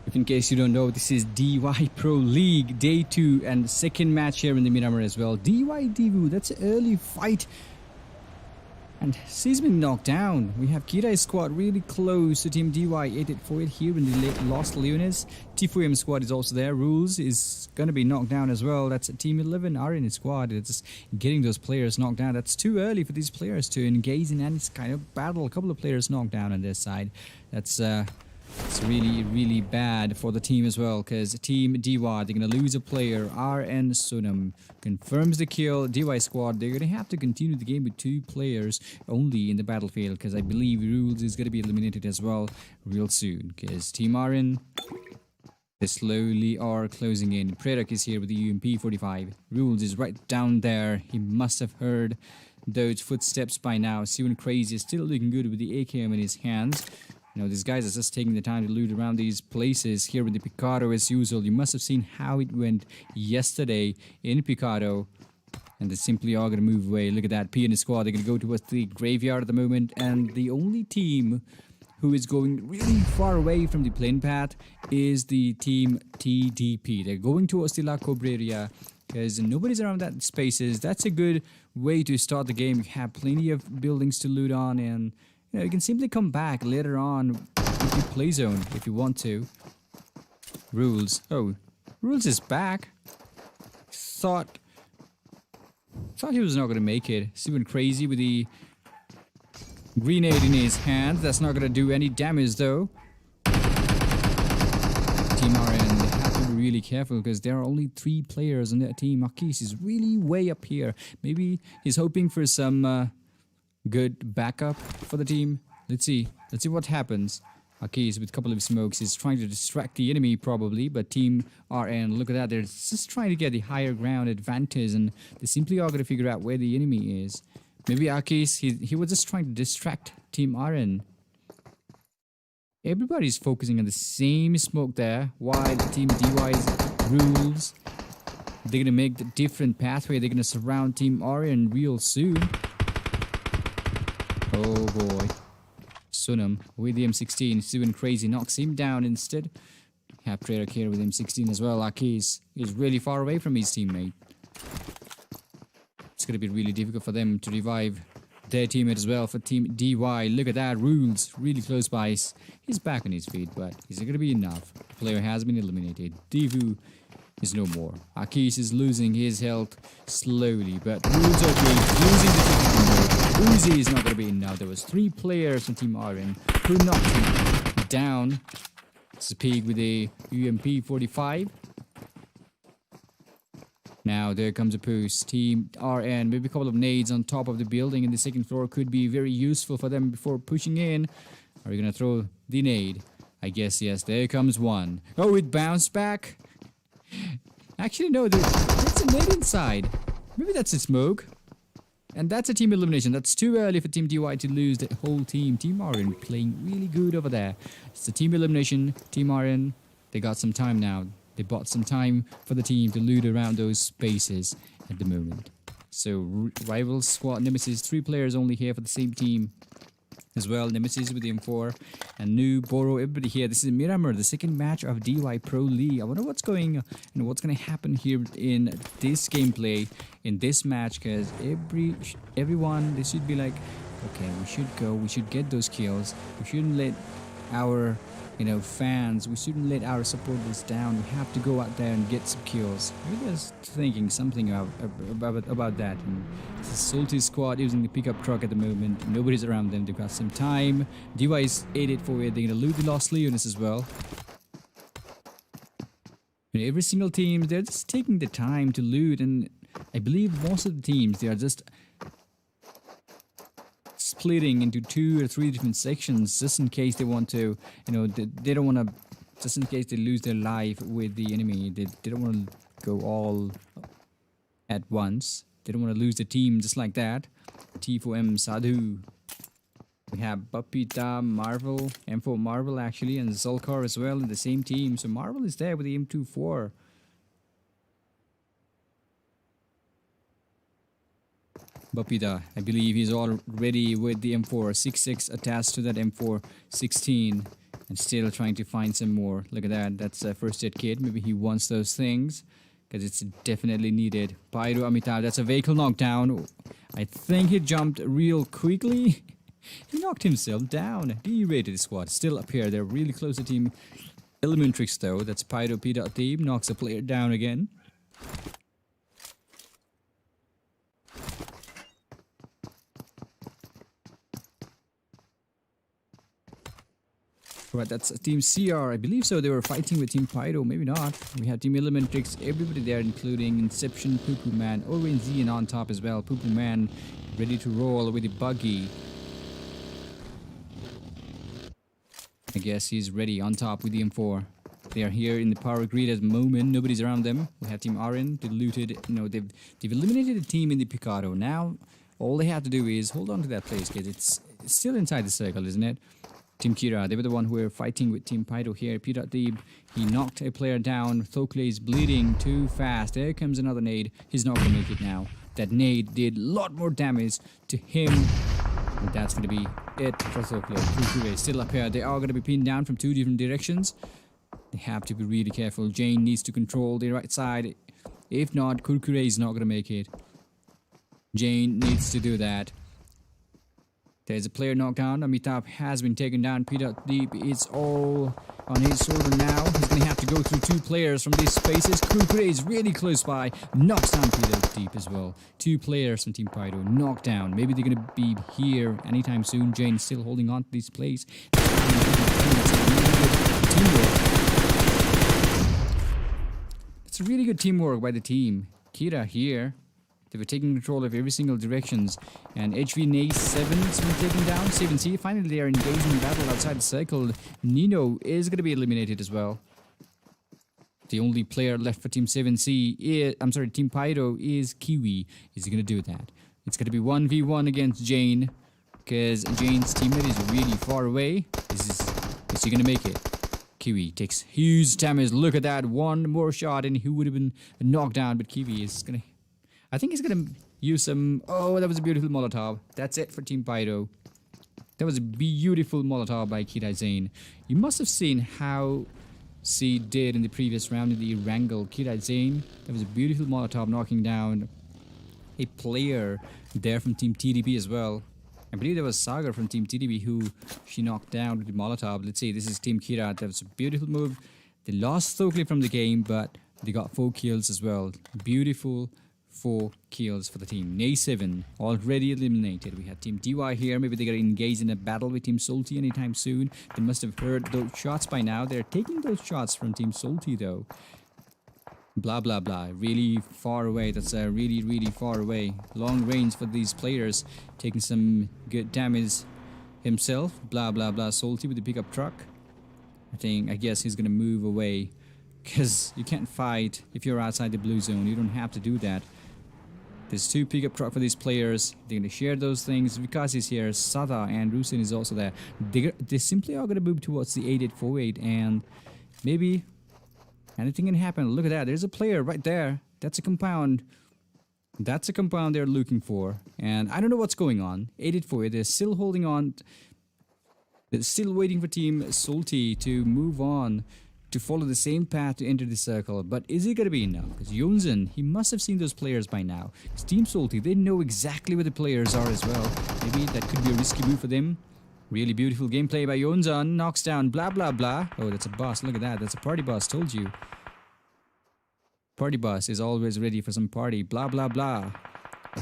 If in case you don't know, this is DY Pro League Day 2 and second match here in the Miramar as well. DY Divu, that's an early fight. And he's been knocked down. We have Kirai's squad really close to Team DY 8848 here in the Los Leones. T4M squad is also there. Rules is going to be knocked down as well. That's a Team 11 RN squad. It's getting those players knocked down. That's too early for these players to engage in any kind of battle. A couple of players knocked down on their side. It's really bad for the team as well, because Team DY, they're going to lose a player. RN Sunam confirms the kill. DY squad, they're going to have to continue the game with 2 players only in the battlefield, because I believe Rules is going to be eliminated as well real soon, because Team RN, they slowly are closing in. Predak is here with the UMP 45. Rules is right down there. He must have heard those footsteps by now. Steven Crazy is still looking good with the AKM in his hands. These guys are just taking the time to loot around these places here with the Picado as usual. You must have seen how it went yesterday in Picado. And they simply are going to move away. Look at that. P and his squad, they're going to go towards the graveyard at the moment. And the only team who is going really far away from the plane path is the Team TDP. They're going towards the La Cobreria because nobody's around that spaces. That's a good way to start the game. You have plenty of buildings to loot on, and you can simply come back later on with your play zone if you want to. Rules. Oh, Rules is back. Thought he was not going to make it. Steven Crazy with the grenade in his hand. That's not going to do any damage though. Team RN, they have to be really careful because there are only 3 players on their team. Akis is really way up here. Maybe he's hoping for some good backup for the team. Let's see what happens. Akis with a couple of smokes is trying to distract the enemy probably, but Team RN, look at that, they're just trying to get the higher ground advantage, and they simply are going to figure out where the enemy is. Maybe Akis, he was just trying to distract Team RN. Everybody's focusing on the same smoke there, while Team DY's Rules, they're going to make the different pathway. They're going to surround Team RN real soon. Oh boy. Sunam with the M16. Steven Crazy knocks him down instead. Have Predak here with M16 as well. Akis is really far away from his teammate. It's going to be really difficult for them to revive their teammate as well for Team DY. Look at that. Rules really close by. He's back on his feet, but is it going to be enough? The player has been eliminated. Divu is no more. Akis is losing his health slowly, but Rules okay. Losing the technical mode. Uzi is not going to be enough. There was 3 players from Team RN who knocked him down. It's a pig with a UMP 45. Now there comes a boost. Team RN, maybe a couple of nades on top of the building in the second floor could be very useful for them before pushing in. Are you going to throw the nade? I guess yes. There comes one. Oh, it bounced back. Actually, no, there's a nade inside. Maybe that's a smoke. And that's a team elimination. That's too early for Team DY to lose the whole team. Team RN playing really good over there. It's a team elimination. Team RN, they got some time now. They bought some time for the team to loot around those spaces at the moment. So, rival squad nemesis, 3 players only here for the same team. as well. Nemesis with the M4 and New Boro, everybody here. This is Miramar, the second match of DY Pro League. I wonder what's going, what's going to happen here in this gameplay in this match, because everyone, they should be like, okay, we should go, we should get those kills. We shouldn't let our fans, we shouldn't let our supporters down. We have to go out there and get some kills. We're just thinking something about that. And it's a Salty squad using the pickup truck at the moment. Nobody's around them. They've got some time. DY is 884. They're gonna loot the Lost Leonis as well. Every single team, they're just taking the time to loot, and I believe most of the teams, they are just splitting into 2 or 3 different sections just in case they want to, they don't want to, just in case they lose their life with the enemy. They don't want to go all at once. They don't want to lose the team just like that. T4M Sadhu. We have Papita, Marvel, M4 Marvel actually, and Zulkar as well in the same team. So Marvel is there with the M24. Bapida, I believe he's already with the M4 6.6 attached to that M4 16 and still trying to find some more. Look at that, that's a first aid kit. Maybe he wants those things because it's definitely needed. Pyro Amitabh, that's a vehicle knockdown. I think he jumped real quickly. He knocked himself down. D-rated squad still up here. They're really close to team Elementrix though. That's Pyro Pita team, knocks a player down again. Right, that's Team CR, I believe so. They were fighting with Team Pyro, maybe not. We have Team Elementrix, everybody there, including Inception, Poo Poo Man, Orange Z, and on top as well. Poo Poo Man ready to roll with the buggy. I guess he's ready on top with the M4. They are here in the power grid at the moment. Nobody's around them. We have Team RN. They looted. They've eliminated a team in the Pmco. Now, all they have to do is hold on to that place, because it's still inside the circle, isn't it? Team Kira, they were the one who were fighting with Team Pyro here. P.Deeb, he knocked a player down. Thokle is bleeding too fast. There comes another nade. He's not going to make it now. That nade did a lot more damage to him. And that's going to be it for Thokle. Kurkure is still up here. They are going to be pinned down from 2 different directions. They have to be really careful. Jane needs to control the right side. If not, Kurkure is not going to make it. Jane needs to do that. There's a player knocked down. Amitabh has been taken down. P.Deeb is all on his shoulder now. He's going to have to go through 2 players from these spaces. Kurkure is really close by. Knocks down P.Deeb as well. 2 players from Team Pyro knocked down. Maybe they're going to be here anytime soon. Jane is still holding on to this place. It's a really good teamwork by the team. Kira here. They were taking control of every single directions. And HV Nace 7 has been taken down. 7C, finally they are engaging in battle outside the circle. Nino is going to be eliminated as well. The only player left for Team 7C is, Team Pyro is Kiwi. Is he going to do that? It's going to be 1v1 against Jane. Because Jane's teammate is really far away. Is he going to make it? Kiwi takes huge damage. Look at that. One more shot and he would have been knocked down. But Kiwi is going to... I think he's going to use some... Oh, that was a beautiful Molotov. That's it for Team Pyro. That was a beautiful Molotov by Kira Zane. You must have seen how C did in the previous round in the Wrangle. Kira Zane, that was a beautiful Molotov knocking down a player there from Team TDP as well. I believe there was Sagar from Team TDP who she knocked down with the Molotov. Let's see, this is Team Kira. That was a beautiful move. They lost Stokely from the game, but they got 4 kills as well. Beautiful 4 kills for the team. Nay7 already eliminated. We have Team DY here. Maybe they're going to engage in a battle with Team Salty anytime soon. They must have heard those shots by now. They're taking those shots from Team Salty though. Blah blah blah. Really far away. That's really really far away. Long range for these players. Taking some good damage himself. Blah blah blah. Salty with the pickup truck. I guess he's going to move away. Because you can't fight if you're outside the blue zone. You don't have to do that. There's 2 pickup truck for these players. They're going to share those things. Vikas is here. Sada and Rusin is also there. They simply are going to move towards the 8848. And maybe anything can happen. Look at that. There's a player right there. That's a compound. That's a compound they're looking for. And I don't know what's going on. 8848. They're still holding on They're still waiting for Team Salty to move on, to follow the same path to enter the circle. But is it going to be enough? Because Yonzen, he must have seen those players by now. Because Team Salty, they know exactly where the players are as well. Maybe that could be a risky move for them. Really beautiful gameplay by Yonzen. Knocks down blah blah blah. Oh, that's a boss. Look at that. That's a party boss. Told you. Party boss is always ready for some party. Blah blah blah.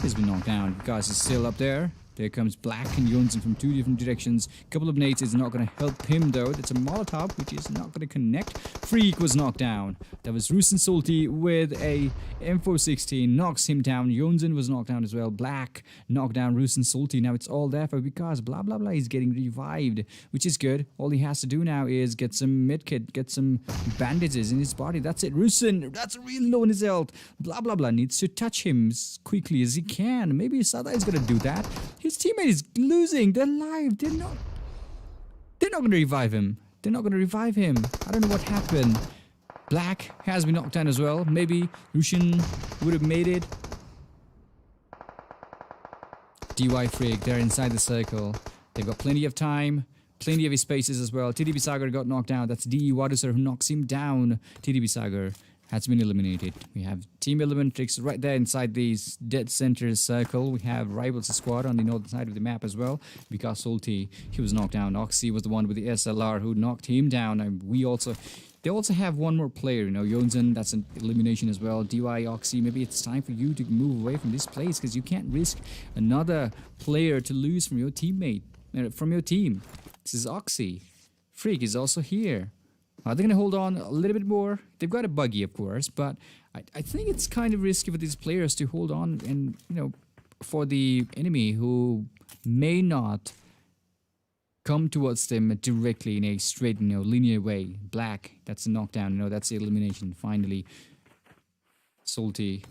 He's been knocked down because he's still up there. There comes Black and Yonzen from two different directions. Couple of nades is not going to help him though. That's a Molotov which is not going to connect. Freak was knocked down. That was Roost Salty with a M416. Knocks him down. Yonzen was knocked down as well. Black knocked down Roost Salty. Now it's all there for because blah blah blah is getting revived, which is good. All he has to do now is get some medkit, get some bandages in his body. That's it. Roost, that's real low in his health. Blah blah blah needs to touch him as quickly as he can. Maybe Sada is going to do that. His teammate is losing. They're alive. They're not going to revive him. They're not going to revive him. I don't know what happened. Black has been knocked down as well. Maybe Rushin would have made it. DY Freak, they're inside the circle. They've got plenty of time. Plenty of spaces as well. TDB Sagar got knocked down. That's DE Wadusar who knocks him down. TDB Sagar has been eliminated. We have Team Elementrix right there inside the dead center circle. We have Rivals Squad on the northern side of the map as well. Because Salty, he was knocked down. Oxy was the one with the SLR who knocked him down. And they also have one more player, you know, Yonzen, that's an elimination as well. DY Oxy, maybe it's time for you to move away from this place because you can't risk another player to lose from your teammate, from your team. This is Oxy. Freak is also here. Are they going to hold on a little bit more? They've got a buggy, of course, but I think it's kind of risky for these players to hold on and, you know, for the enemy who may not come towards them directly in a straight, you know, linear way. Black, that's a knockdown, you know, that's the elimination. Finally, Salty,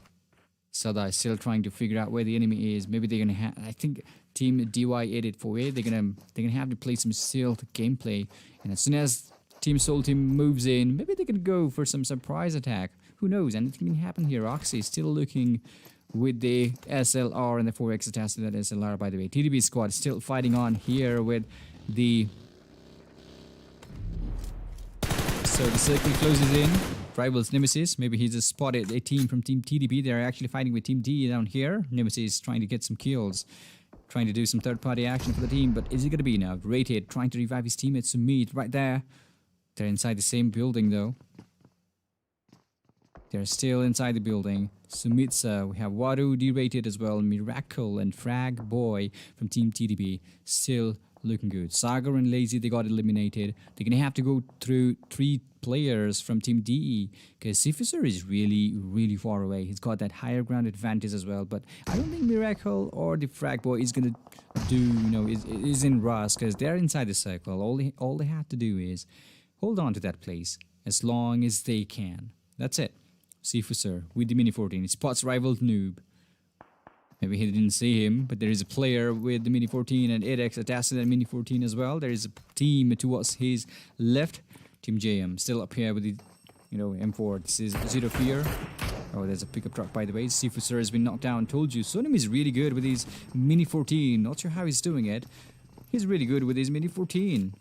Sada is still trying to figure out where the enemy is. Maybe they're going to have, I think Team DY84A, they're gonna have to play some stealth gameplay, and as soon as Team Salty moves in, maybe they can go for some surprise attack. Who knows? Anything can happen here. Oxy is still looking with the SLR and the 4x attached to that SLR, by the way. TDB squad still fighting on here with the... So the circle closes in. Rivals Nemesis. Maybe he just spotted a team from Team TDB. They're actually fighting with Team D down here. Nemesis trying to get some kills. Trying to do some third-party action for the team. But is it going to be enough? Rated trying to revive his teammates to meet right there. They're inside the same building though. They're still inside the building. Sumitsa, we have Wadu derated as well. Miracle and Frag Boy from Team TDB still looking good. Sagar and Lazy, they got eliminated. They're gonna have to go through 3 players from Team DE because Sifuser is really far away. He's got that higher ground advantage as well. But I don't think Miracle or the Frag Boy is gonna do, you know, is in rush because they're inside the circle. All they have to do is hold on to that place as long as they can. That's it. Sifuser with the Mini 14. He spots rival Noob. Maybe he didn't see him, but there is a player with the Mini 14 and 8x attached to that Mini 14 as well. There is a team towards his left. Team JM still up here with the, you know, M4. This is Zero Fear. Oh, there's a pickup truck, by the way. Sifuser has been knocked down. Told you. Sonim is really good with his Mini 14. Not sure how he's doing it. He's really good with his Mini 14.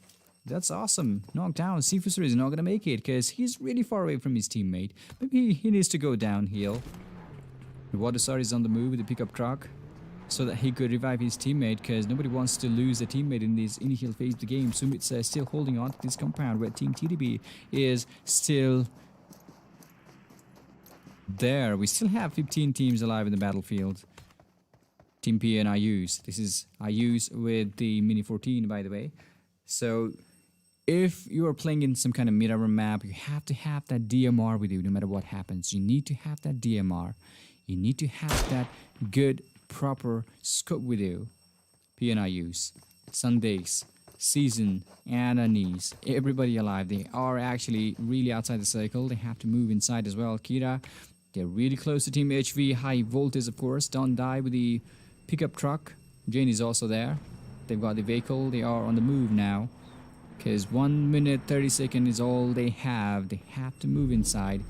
That's awesome. Knocked down. Sifuser is not going to make it because he's really far away from his teammate. Maybe he needs to go downhill. Wadusar is on the move with the pickup truck so that he could revive his teammate because nobody wants to lose a teammate in this initial phase of the game. Sumitsa is still holding on to this compound where Team TDB is still there. We still have 15 teams alive in the battlefield. Team P and IUs. This is IUs with the Mini 14, by the way. So if you are playing in some kind of mirror map, you have to have that DMR with you no matter what happens. You need to have that DMR. You need to have that good, proper scope with you. PNIUs, Sundays, Season, and Anis. Everybody alive. They are actually really outside the circle. They have to move inside as well. Kira, they're really close to Team HV. High voltage, of course. Don't die with the pickup truck. Jane is also there. They've got the vehicle. They are on the move now. Because 1 minute 30 seconds is all they have. They have to move inside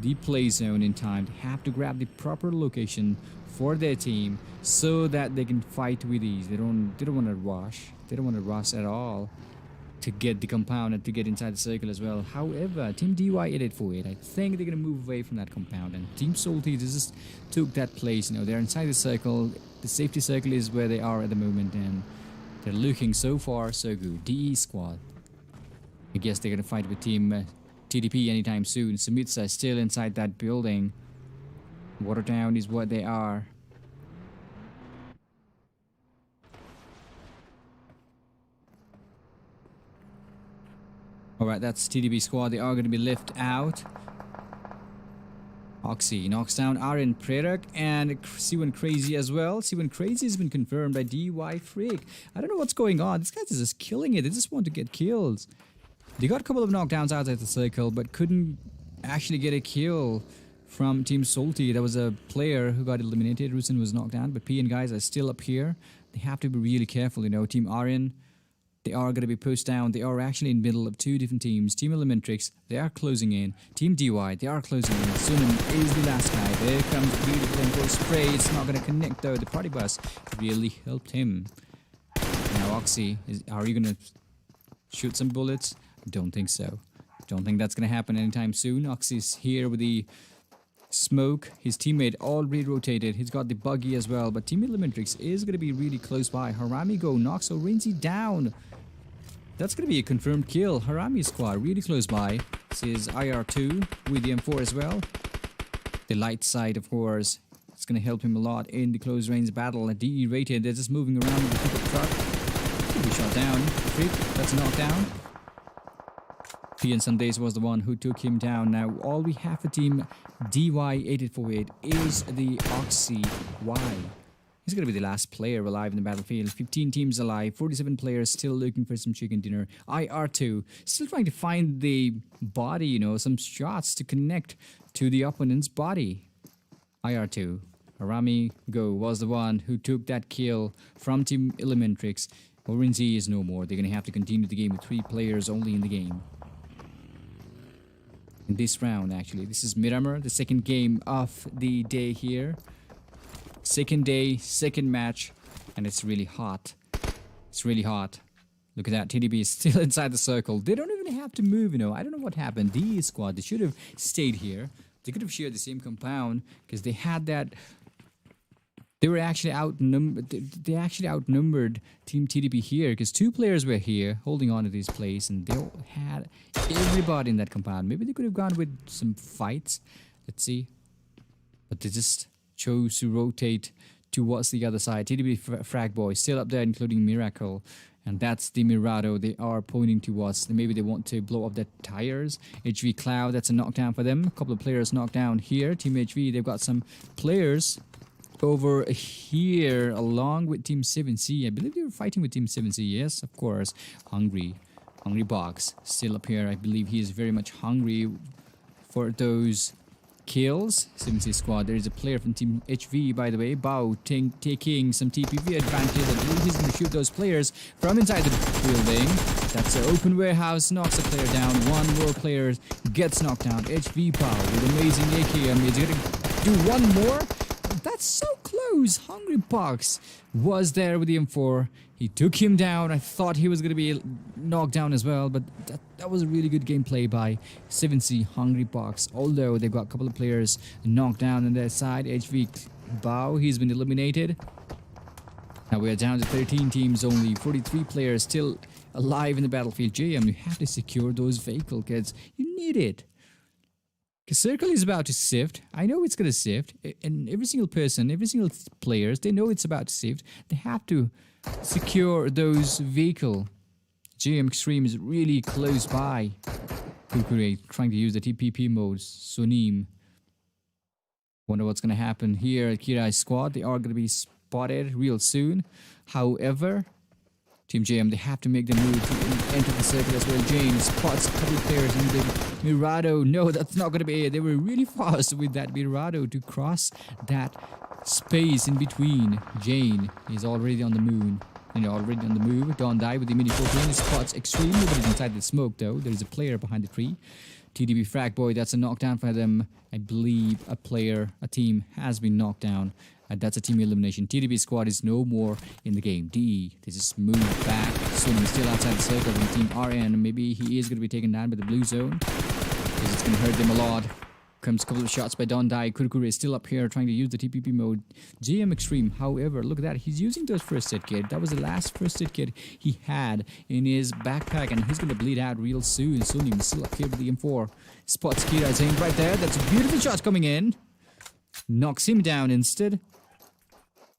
the play zone in time. They have to grab the proper location for their team so that they can fight with ease. They don't want to rush. They don't want to rush at all. to get the compound and to get inside the circle as well. However, Team DY8848, I think they're going to move away from that compound, and Team Salty just took that place. You know, they're inside the circle. The safety circle is where they are at the moment, and they're looking so far so good. DE squad, I guess they're going to fight with Team TDP anytime soon. Sumitsa is still inside that building. Watertown is what they are. Alright, that's TDP squad. They are going to be left out. Oxy knocks down Aaron Prerak and C1 Crazy as well. C1 Crazy has been confirmed by DY Freak. I don't know what's going on. These guys are just killing it. They just want to get kills. They got a couple of knockdowns outside the circle, but couldn't actually get a kill from Team Salty. There was a player who got eliminated. Rusin was knocked down, but PN guys are still up here. They have to be really careful, you know. Team Aaron, they are going to be pushed down. They are actually in the middle of two different teams. Team Elementrix, they are closing in. Team DY, they are closing in. Sunan is the last guy. There comes the beautiful info spray. It's not going to connect though. The party bus really helped him. Now Oxy, are you going to shoot some bullets? Don't think so. Don't think that's going to happen anytime soon. Oxy's here with the smoke. His teammate already rotated. He's got the buggy as well. But Team Elementrix is going to be really close by. Harami go knocks Orenzi down. That's going to be a confirmed kill. Harami squad really close by. This is IR2 with the M4 as well. The light side, of course, it's going to help him a lot in the close range battle. DE rated. They're just moving around with the pickup truck. Could be shot down. Freak, that's a knockdown. PN Sundays was the one who took him down. Now, all we have for Team DY8848 is the Oxy Y. He's going to be the last player alive in the battlefield. 15 teams alive, 47 players still looking for some chicken dinner. IR2 still trying to find the body, you know, some shots to connect to the opponent's body. IR2, Harami Go was the one who took that kill from Team Elementrix. Orenzi is no more. They're going to have to continue the game with 3 players only in the game. In this round, actually, this is Miramar, the second game of the day here. Second day, second match, and it's really hot. It's really hot. Look at that, TDP is still inside the circle. They don't even have to move, you know. I don't know what happened. The squad, they should have stayed here. They could have shared the same compound because they had that. They were actually outnumbered. They actually outnumbered Team TDP here because 2 players were here holding on to this place, and they all had everybody in that compound. Maybe they could have gone with some fights. Let's see. But they just chose to rotate towards the other side. TDP Frag Boy still up there, including Miracle. And that's the Mirado they are pointing towards. Maybe they want to blow up their tires. HV Cloud, that's a knockdown for them. A couple of players knocked down here. Team HV, they've got some players over here along with Team 7C. I believe they were fighting with Team 7C. Yes, of course. Hungry Box still up here. I believe he is very much hungry for those kills. 7C squad. There is a player from Team HV, by the way. Bao taking some TPV advantage. I believe he's going to shoot those players from inside the building. That's an open warehouse. Knocks a player down. One more player gets knocked down. HV Bao with amazing AK. He's going to do one more. That's so close. Hungry Box was there with the M4. He took him down. I thought he was going to be knocked down as well, but that was a really good gameplay by 7C Hungry Box. Although they've got a couple of players knocked down on their side. HV Bao, he's been eliminated. Now we're down to 13 teams only. 43 players still alive in the battlefield. JM, you have to secure those vehicle kids. You need it. Because Circle is about to sift. I know it's going to sift. And every single person, every single players, they know it's about to sift. They have to secure those vehicle. JM Extreme is really close by. Kukure trying to use the TPP mode. Sunim. Wonder what's going to happen here at Kirai's squad. They are going to be spotted real soon. However, Team JM, they have to make the move to enter the circle as well. Jane spots a couple of players in the Mirado. No, that's not going to be it. They were really fast with that Mirado to cross that space in between. Jane is already on the moon. Already on the move. Don't die with the Mini 14. Spots Extreme. Nobody's inside the smoke though. There is a player behind the tree. TDB Frag Boy, that's a knockdown for them. I believe a team has been knocked down. And that's a team elimination. TDB squad is no more in the game. DE, they just move back. Soon he's still outside the circle from Team RN. Maybe he is going to be taken down by the blue zone, because it's going to hurt them a lot. Comes a couple of shots by Dondai. Kurkure is still up here trying to use the TPP mode. JM Extreme, however, look at that. He's using those first aid kit. That was the last first aid kit he had in his backpack, and he's going to bleed out real soon. Sonim is still up here with the M4. Spots Kira Zane right there. That's a beautiful shot coming in. Knocks him down instead.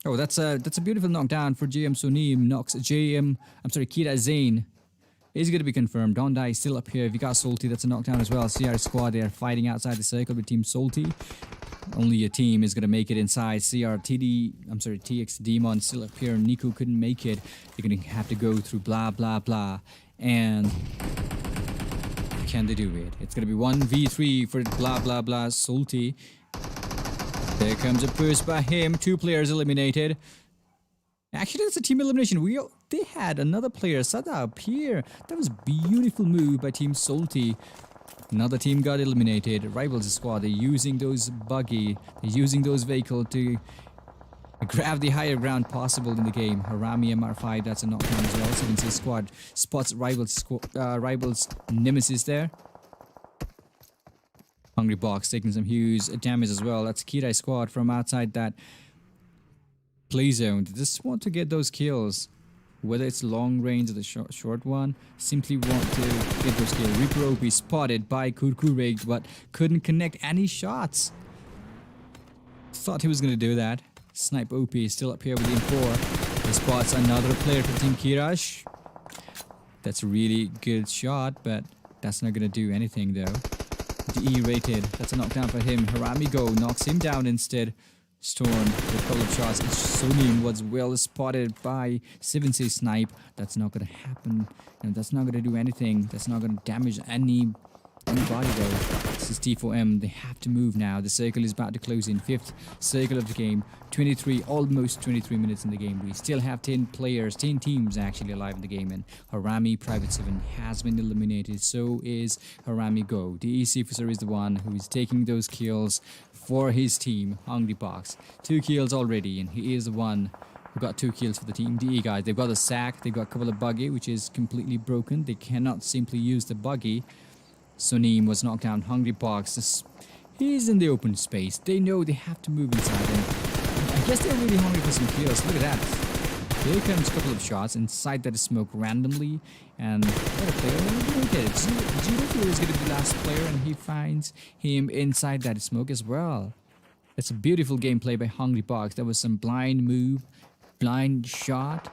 Oh, that's a beautiful knockdown for JM Sonim. Knocks Kira Zane is going to be confirmed. Dondai is still up here. We got Salty, that's a knockdown as well. CR squad, they are fighting outside the circle with Team Salty. Only a team is going to make it inside. TX Demon still up here. Nico couldn't make it. They're going to have to go through blah, blah, blah. And can they do it? It's going to be 1v3 for blah, blah, blah. Salty. There comes a push by him. 2 players eliminated. Actually, that's a team elimination. They had another player, Sada, up here. That was a beautiful move by Team Salty. Another team got eliminated. Rivals squad, they're using those buggy. They're using those vehicles to grab the higher ground possible in the game. Harami MR5, that's a knockdown as well. 7C squad spots Rivals Nemesis there. Hungry Box taking some huge damage as well. That's Kirai squad from outside that play zone. They just want to get those kills, whether it's long range or the short one. Simply want to get those kills. Reaper OP spotted by Kurkure, but couldn't connect any shots. Thought he was going to do that. Snipe OP is still up here with the M4. He spots another player for Team Kirash. That's a really good shot, but that's not going to do anything though. DE rated. That's a knockdown for him. Harami Go knocks him down instead. Storm with a couple of shots. Sonim was well spotted by 7C Snipe. That's not going to happen. And that's not going to do anything. That's not going to damage anybody though. This is T4M. They have to move now. The circle is about to close in. 5th circle of the game. Almost 23 minutes in the game. We still have 10 players, 10 teams actually alive in the game. And Harami Private 7 has been eliminated. So is Harami Go. The EC officer is the one who is taking those kills for his team, Hungry Box. 2 kills already, and he is the one who got 2 kills for the team. DE guys, they've got a sack, they've got a couple of buggy, which is completely broken. They cannot simply use the buggy. Sonim was knocked down. Hungry Box, he's in the open space. They know they have to move inside, and I guess they're really hungry for some kills. Look at that. Here comes a couple of shots inside that smoke randomly, and what a player. Gino is going to be the last player, and he finds him inside that smoke as well. That's a beautiful gameplay by Hungry Box. That was some blind move, blind shot,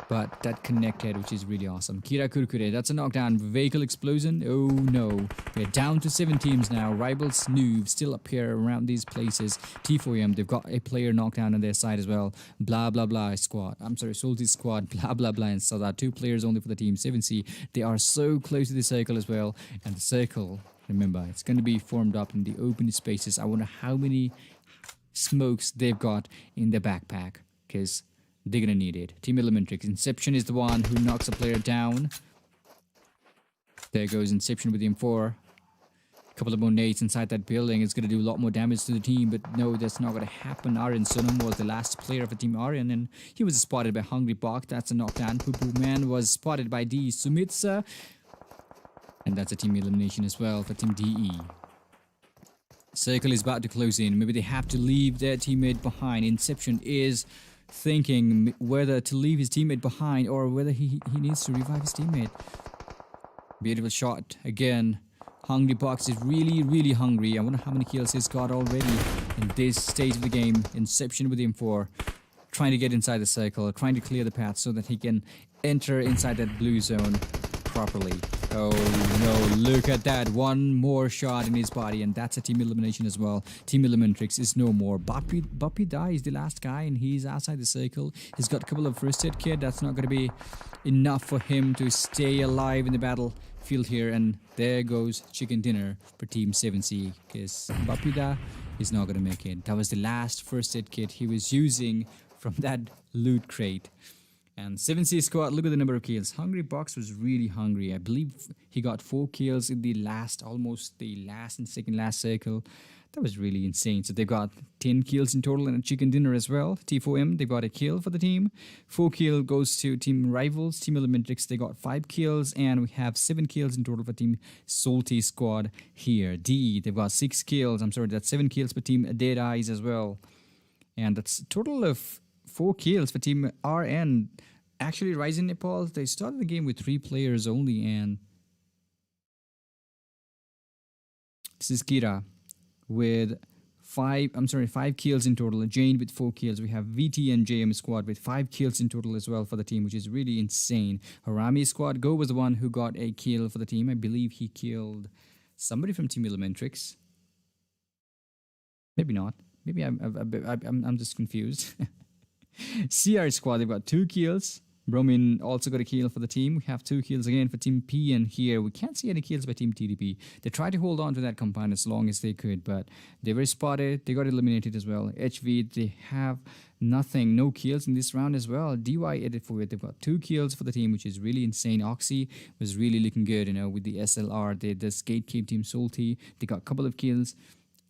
but that connected, which is really awesome. Kira Kurkure, that's a knockdown. Vehicle explosion. Oh no. We're down to 7 teams now. Rivals Noob still up here around these places. T4M, they've got a player knockdown on their side as well. Blah blah blah squad. Salty squad. Blah blah blah. And so that 2 players only for the team. 7C. They are so close to the circle as well. And the circle, remember, it's going to be formed up in the open spaces. I wonder how many smokes they've got in their backpack, because they're gonna need it. Team Elementrix. Inception is the one who knocks a player down. There goes Inception with the M4. A couple of more nades inside that building. It's gonna do a lot more damage to the team, but no, that's not gonna happen. Aryan Sunam was the last player for Team Aryan, and he was spotted by Hungry Box. That's a knockdown. Poo Poo Man was spotted by D Sumitsa, and that's a team elimination as well for Team DE. Circle is about to close in. Maybe they have to leave their teammate behind. Inception is thinking whether to leave his teammate behind or whether he needs to revive his teammate. Beautiful shot again. Hungry Box is really hungry. I wonder how many kills he's got already in this stage of the game. Inception with the M4, trying to get inside the circle, trying to clear the path so that he can enter inside that blue zone properly. Oh no, look at that. One more shot in his body, and that's a team elimination as well. Team Elementrix is no more. Buppy Da is the last guy, and he's outside the circle. He's got a couple of first aid kit. That's not going to be enough for him to stay alive in the battlefield here. And there goes chicken dinner for Team 7C, because Buppy Da is not going to make it. That was the last first aid kit he was using from that loot crate. And 7C squad, look at the number of kills. Hungry Box was really hungry. I believe he got 4 kills in the last, almost the last and second last circle. That was really insane. So they've got 10 kills in total and a chicken dinner as well. T4M, they got a kill for the team. 4 kill goes to Team Rivals. Team Elementrix, they got 5 kills. And we have 7 kills in total for Team Salty squad here. D, they've got 6 kills. I'm sorry, that's 7 kills for Team Dead Eyes as well. And that's a total of 4 kills for Team RN. Actually, Rising Nepal, they started the game with 3 players only. And this is Kira with 5 kills in total. Jane with 4 kills. We have VT and JM squad with 5 kills in total as well for the team, which is really insane. Harami squad, Go was the one who got a kill for the team. I believe he killed somebody from Team Elementrix. Maybe not. Maybe I'm just confused. CR squad, they've got 2 kills. Bromin also got a kill for the team. We have 2 kills again for Team P, and here we can't see any kills by Team TDP. They tried to hold on to that compound as long as they could, but they were spotted. They got eliminated as well. HV, they have nothing, no kills in this round as well. DY edit for it, they've got 2 kills for the team, which is really insane. Oxy was really looking good, with the SLR. The skate came Team Salty. They got a couple of kills.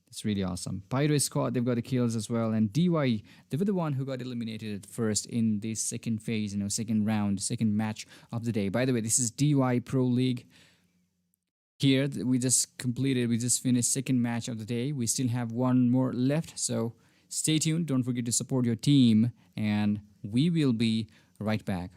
It's really awesome. Pyro squad, they've got the kills as well. And DY, they were the one who got eliminated at first in this second phase, second round, second match of the day. By the way, this is DY Pro League. Here, we just finished second match of the day. We still have one more left. So stay tuned. Don't forget to support your team. And we will be right back.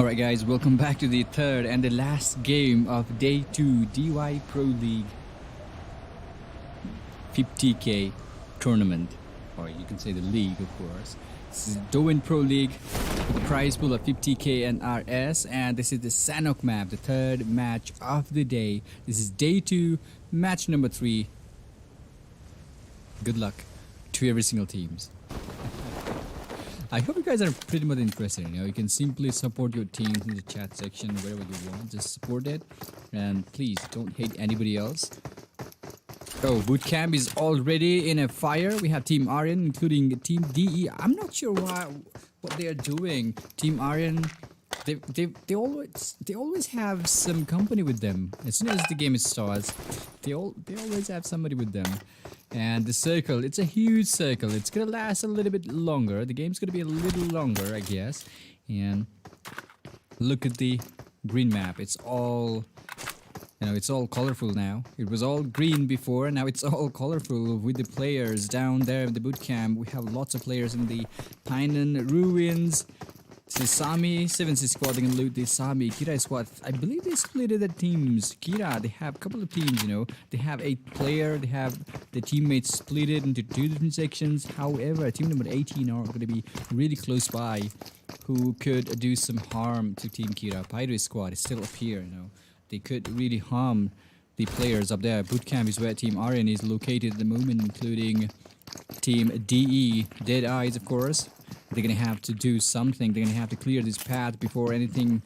Alright guys, welcome back to the third and the last game of Day 2 DY Pro League 50k tournament. Or you can say the league, of course. This is Doin Pro League with a prize pool of 50k and RS, and this is the Sanok map, the third match of the day. This is Day 2, match number 3. Good luck to every single teams. I hope you guys are pretty much interested. You can simply support your team in the chat section, wherever you want. Just support it, and please don't hate anybody else. Oh, bootcamp is already in a fire. We have Team Aryan, including Team DE. I'm not sure what they are doing. Team Aryan, they always have some company with them. As soon as the game starts, they always have somebody with them. And the circle, it's a huge circle. It's gonna last a little bit longer. The game's gonna be a little longer, I guess. And look at the green map. It's all, it's all colorful now. It was all green before, now it's all colorful with the players down there in the boot camp. We have lots of players in the Painan Ruins. Sami, 7C squad, they can loot the Sami, Kira squad. I believe they split the teams. Kira, they have a couple of teams, They have 8 player, they have the teammates split it into 2 different sections. However, team number 18 are going to be really close by, who could do some harm to Team Kira. Pyro squad is still up here, They could really harm the players up there. Bootcamp is where Team Aryan is located at the moment, including Team DE, Dead Eyes, of course. They're gonna have to do something. They're gonna have to clear this path before anything,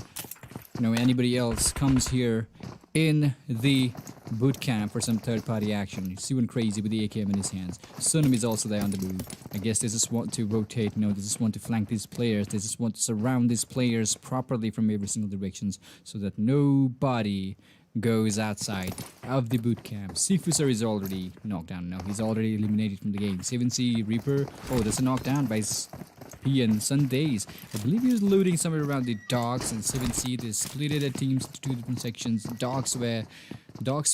anybody else comes here in the boot camp for some third-party action. He's doing crazy with the AKM in his hands. Sunum is also there on the move. I guess they just want to rotate. They just want to flank these players. They just want to surround these players properly from every single directions so that nobody goes outside of the boot camp. Sifusar is already knocked down. No, he's already eliminated from the game. 7C Reaper. Oh, that's a knockdown by Ian Sundays. I believe he was looting somewhere around the docks, and 7C they split the teams to 2 different sections. Docks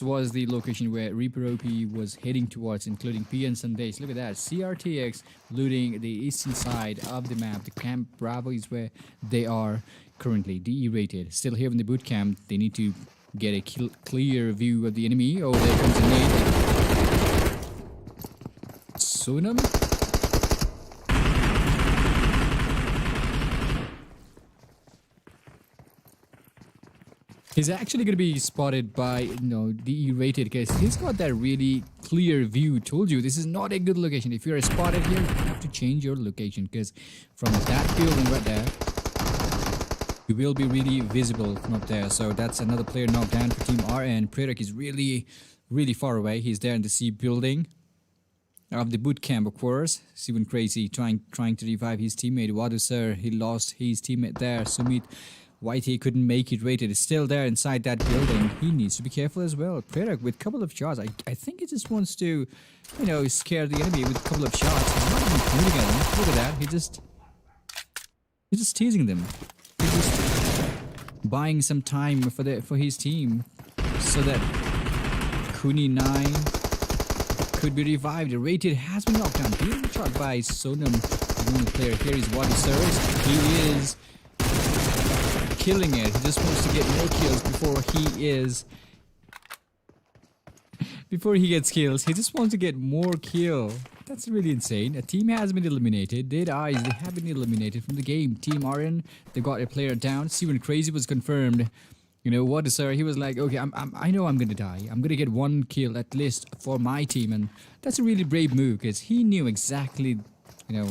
was the location where Reaper OP was heading towards, including P Sundays. Look at that. CRTX looting the eastern side of the map. The Camp Bravo is where they are currently. DE rated. Still here in the boot camp. They need to get a clear view of the enemy. Oh, there comes a nade. Sunam? He's actually going to be spotted by, DE rated, because he's got that really clear view. Told you, this is not a good location. If you're spotted here, you have to change your location, because from that building right there, you will be really visible from up there. So that's another player knocked down for Team RN. Predak is really, really far away. He's there in the C building of the boot camp, of course. Steven Crazy trying to revive his teammate. Wadu Sir, he lost his teammate there. Sumit Whitey couldn't make it. Rated is still there inside that building. He needs to be careful as well. Predak with a couple of shots. I think he just wants to, scare the enemy with a couple of shots. He's not even shooting at them. Look at that. He's just teasing them. He's just buying some time for his team so that Kuni 9 could be revived. Rated has been knocked down. Beautiful shot by Sonam. The only player here is Wadi Sirs. He is killing it. He just wants to get more kills before he gets kills. He just wants to get more kill. That's really insane. A team has been eliminated. Dead Eyes, they have been eliminated from the game. Team Aryan, they got a player down. Steven Crazy was confirmed. What is sir? He was like, okay, I know I'm gonna die. I'm gonna get 1 kill at least for my team, and that's a really brave move because he knew exactly,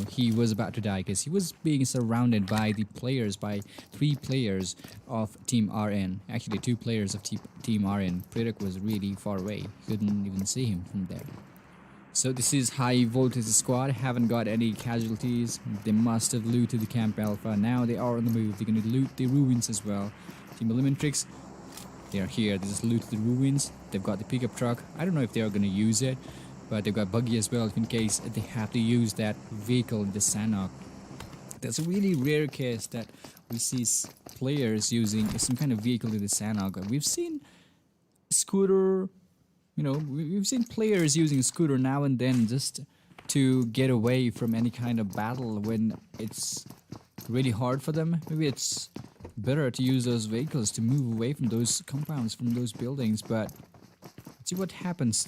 he was about to die because he was being surrounded by the players, by 3 players of Team RN. Actually, 2 players of Team RN. Predak was really far away. Couldn't even see him from there. So this is high voltage squad. Haven't got any casualties. They must have looted the Camp Alpha. Now they are on the move. They're going to loot the ruins as well. Team Elementrix, they are here. They just loot the ruins. They've got the pickup truck. I don't know if they are going to use it, but they've got buggy as well in case they have to use that vehicle in the Sanok. That's a really rare case that we see players using some kind of vehicle in the Sanok. We've seen scooter. We've seen players using a scooter now and then just to get away from any kind of battle when it's really hard for them. Maybe it's better to use those vehicles to move away from those compounds, from those buildings. But let's see what happens.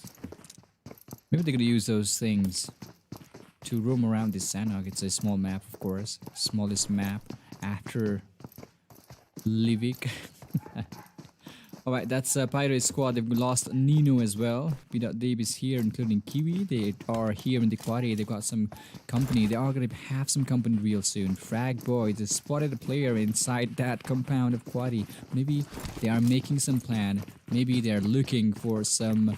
Maybe they're gonna use those things to roam around this Sanhok. It's a small map, of course. Smallest map after Livik. Alright, that's Pirate's squad. They've lost Nino as well. P.Dave is here, including Kiwi. They are here in the quarry. They've got some company. They are going to have some company real soon. Frag Boy just spotted a player inside that compound of quarry. Maybe they are making some plan. Maybe they are looking for some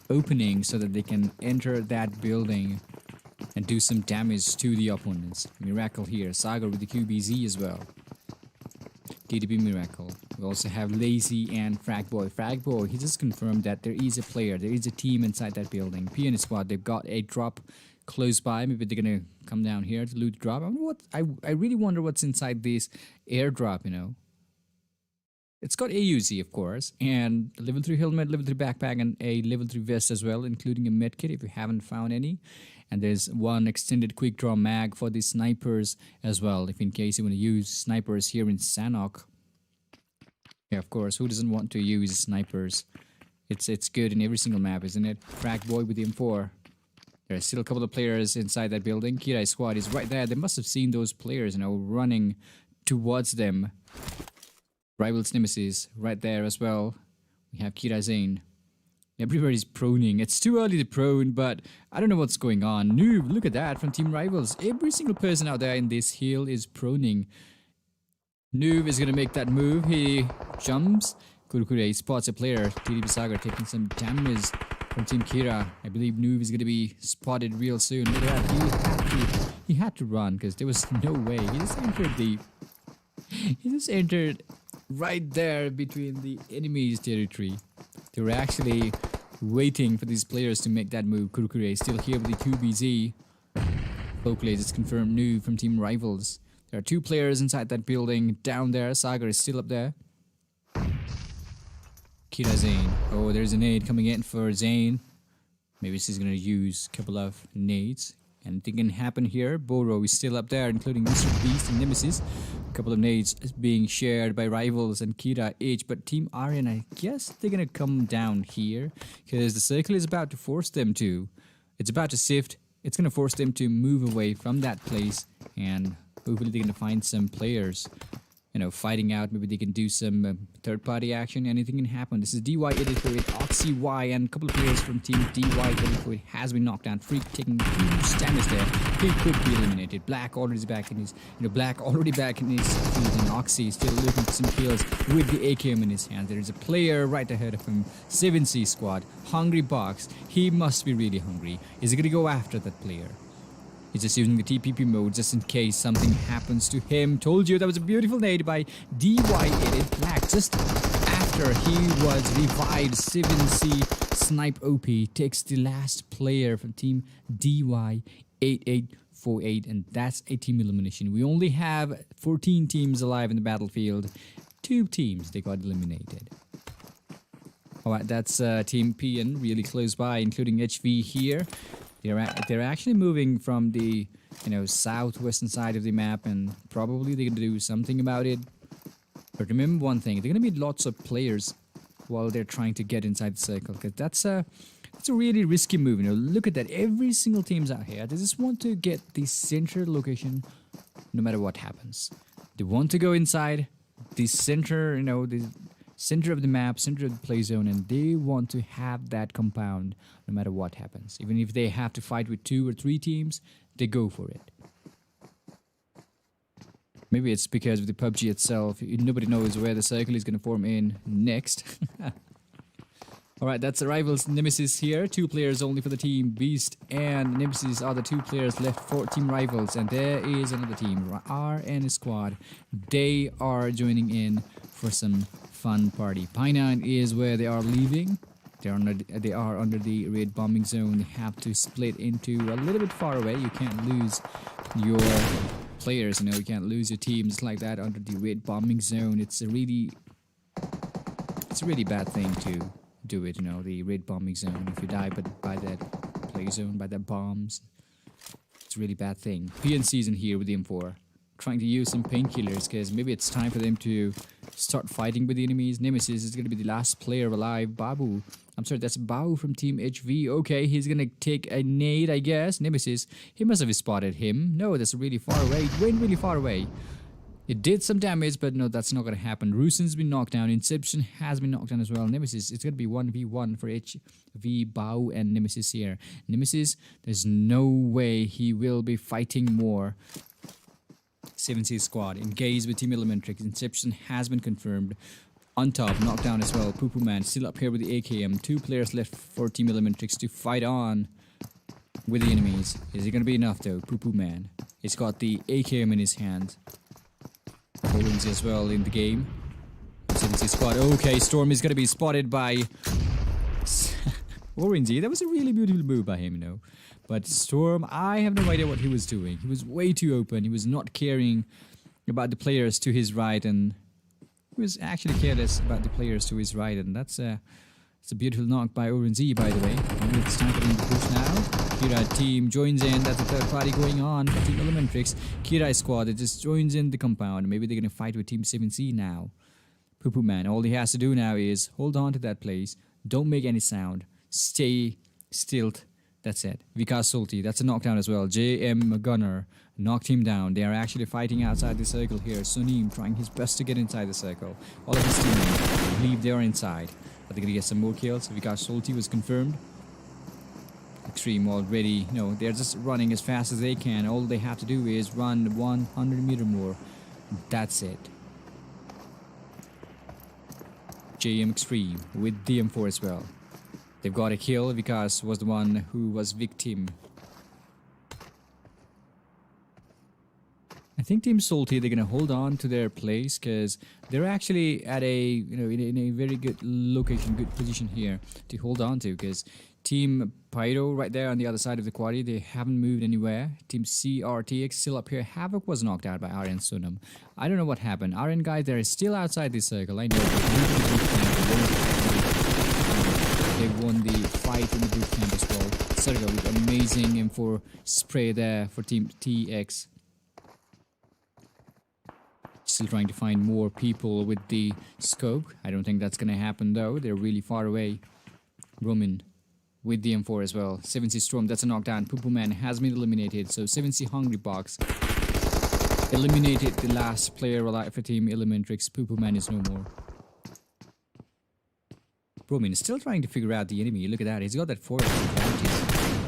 opening so that they can enter that building and do some damage to the opponents. Miracle here. Sagar with the QBZ as well. DDB Miracle. We also have Lazy and Fragboy. Fragboy, he just confirmed that there is a player, there is a team inside that building. PN squad, they've got a drop close by. Maybe they're gonna come down here to loot the drop. I really wonder what's inside this airdrop, you know. It's got AUZ, of course, and a level 3 helmet, level 3 backpack, and a level 3 vest as well, including a medkit if you haven't found any. And there's one extended quick draw mag for the snipers as well, if in case you want to use snipers here in Sanhok. Yeah, of course, who doesn't want to use snipers? It's good in every single map, isn't it? Frag Boy with the M4. There's still a couple of players inside that building. Kirai squad is right there. They must have seen those players, you know, running towards them. Rivals Nemesis right there as well. We have Kira Zane. Everybody's proning. It's too early to prone, but I don't know what's going on. Noob, look at that from Team Rivals. Every single person out there in this hill is proning. Noob is gonna make that move. He jumps. Kurukure spots a player. TDB Sagar taking some damage from Team Kira. I believe Noob is gonna be spotted real soon. Look at that. He had to run because there was no way. He just entered right there between the enemy's territory. They were actually waiting for these players to make that move. Kurukure is still here with the QBZ. Locally, it's confirmed Noob from Team Rivals. There are two players inside that building. Down there, Sagar is still up there. Kira Zane. Oh, there's a nade coming in for Zane. Maybe she's gonna use a couple of nades. Anything can happen here. Boro is still up there, including Mr. Beast and Nemesis. A couple of nades being shared by Rivals and Kira H. But Team Aryan, I guess they're gonna come down here because the circle is about to force them to. It's about to shift. It's gonna force them to move away from that place, and hopefully they're gonna find some players, you know, fighting out. Maybe they can do some third-party action. Anything can happen. This is DY84 Oxy Y, and a couple of players from Team DY84 has been knocked down. Freak taking huge damage there. He could be eliminated. Black already back in his, Black already back in his field, and Oxy is still looking for some kills with the AKM in his hand. There is a player right ahead of him. 7C squad, Hungry Box. He must be really hungry. Is he gonna go after that player? He's just using the TPP mode just in case something happens to him. Told you that was a beautiful nade by DY88 Black. Just after he was revived, 7C Snipe OP takes the last player from Team DY8848, and that's a team elimination. We only have 14 teams alive in the battlefield. 2 teams, they got eliminated. Alright, that's Team PN really close by, including HV here. They're actually moving from the, southwestern side of the map, and probably they're gonna do something about it. But remember one thing: they're gonna be lots of players while they're trying to get inside the circle, because that's a really risky move. Look at that. Every single team's out here. They just want to get the center location, no matter what happens. They want to go inside the center, the center of the map, center of the play zone, and they want to have that compound no matter what happens. Even if they have to fight with 2 or 3 teams, they go for it. Maybe it's because of the PUBG itself. Nobody knows where the circle is going to form in next. Alright, that's the Rivals Nemesis here. 2 players only for the team. Beast and Nemesis are the 2 players left for Team Rivals. And there is another team, RN Squad. They are joining in for some fun party. Pine is where they are leaving. They are under the red bombing zone. They have to split into a little bit far away. You can't lose your players, you can't lose your teams like that under the red bombing zone. It's a really bad thing to do it, the red bombing zone. If you die by that play zone, by the bombs, it's a really bad thing. PNC's in here with the M4. trying to use some painkillers because maybe it's time for them to start fighting with the enemies. Nemesis is going to be the last player alive. Babu. I'm sorry, that's Babu from Team HV. Okay, he's going to take a nade, I guess. Nemesis, he must have spotted him. No, that's really far away. It went really far away. It did some damage, but no, that's not going to happen. Rusin's been knocked down. Inception has been knocked down as well. Nemesis, it's going to be 1v1 for HV, Bao, and Nemesis here. Nemesis, there's no way he will be fighting more. 7C squad, engaged with Team Elementrix. Inception has been confirmed. On top, knockdown as well. Poo Poo Man still up here with the AKM. 2 players left for Team Elementrix to fight on with the enemies. Is it going to be enough though? Poo Poo Man. He's got the AKM in his hand. Holdings as well in the game. 7C squad. Okay, Storm is going to be spotted by Orangey. That was a really beautiful move by him, you know. But Storm, I have no idea what he was doing. He was way too open. He was not caring about the players to his right, and he was actually careless about the players to his right. And that's a beautiful knock by Orangey, by the way. Maybe it's time for him to push now. Kira team joins in. That's a third party going on for Team Elementrix. Kira squad that just joins in the compound. Maybe they're going to fight with Team 7C now. Poo Poo Man, all he has to do now is hold on to that place. Don't make any sound. Stay still. That's it. Vikas Sulti, that's a knockdown as well. JM Gunner knocked him down. They are actually fighting outside the circle here. Sunim trying his best to get inside the circle. All of his teammates believe they are inside. Are they going to get some more kills? Vikas Sulti was confirmed. Extreme already, no, they're just running as fast as they can. All they have to do is run 100 meter more. That's it. JM Extreme with DM4 as well. They've got a kill. Vikas was the one who was victim. I think Team Salty, they're gonna hold on to their place because they're actually at a, you know, in a very good location, good position here to hold on to. Because Team Pyro right there on the other side of the quarry, they haven't moved anywhere. Team CRTX still up here. Havoc was knocked out by RN Sunam. I don't know what happened. RN guys, they're still outside this circle. I know they won the fight in the boot camp as well. Sergio with amazing M4 spray there for Team TX. Still trying to find more people with the scope. I don't think that's gonna happen though. They're really far away. Roman with the M4 as well. 7C Storm, that's a knockdown. Poo Poo Man has been eliminated. So 7C Hungry Box eliminated the last player alive for Team Elementrix. Poo Poo Man is no more. Roman is still trying to figure out the enemy. Look at that. He's got that forest advantage.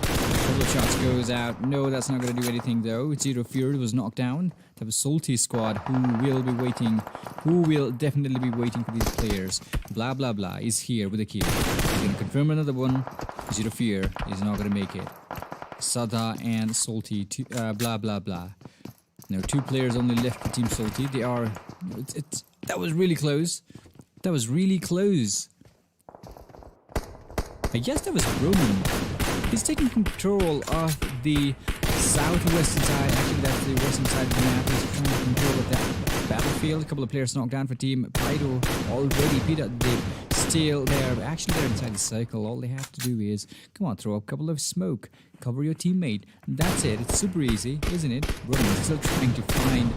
Couple of shots goes out. No, that's not going to do anything though. Zero Fury was knocked down. That was Salty squad who will be waiting. Who will definitely be waiting for these players. Blah blah blah is here with a kill. He's going to confirm another one. Zero Fear is not going to make it. Sada and Salty. Blah blah blah. No, 2 players only left for Team Salty. They are. That was really close. That was really close. I guess that was Roman. He's taking control of the southwestern side. Actually, that's the western side of the map. He's trying to control of that battlefield. A couple of players knocked down for Team Pyro already. Peter, they're still there. Actually, they're inside the circle. All they have to do is, come on, throw a couple of smoke. Cover your teammate. That's it. It's super easy, isn't it? Roman is still trying to find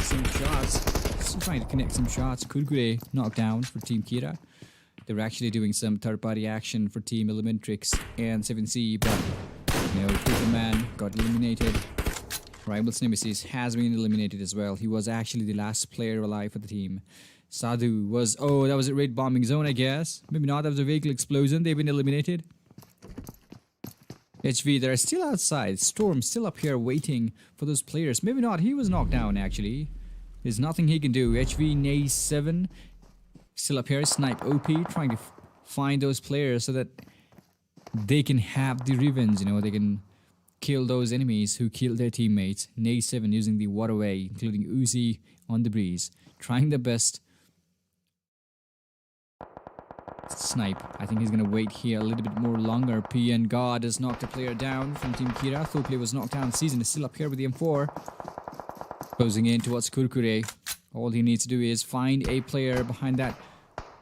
some shots. Still trying to connect some shots. Kurgure knocked down for Team Kira. They were actually doing some third-party action for Team Elementrix and 7C, but, you know, Poo Man got eliminated. Rival's Nemesis has been eliminated as well. He was actually the last player alive for the team. Sadhu was, oh, that was a raid bombing zone, I guess. Maybe not, that was a vehicle explosion. They've been eliminated. HV, they're still outside. Storm still up here waiting for those players. Maybe not, he was knocked down, actually. There's nothing he can do. HV, Nay 7. Still up here, Snipe OP, trying to find those players so that they can have the revenge, you know, they can kill those enemies who killed their teammates. Nay 7 using the waterway, including Uzi on the breeze, trying their best. Snipe, I think he's going to wait here a little bit more longer. PN God has knocked a player down from Team Kira. Thople was knocked down. Season is still up here with the M4. Closing in towards Kurkure. All he needs to do is find a player behind that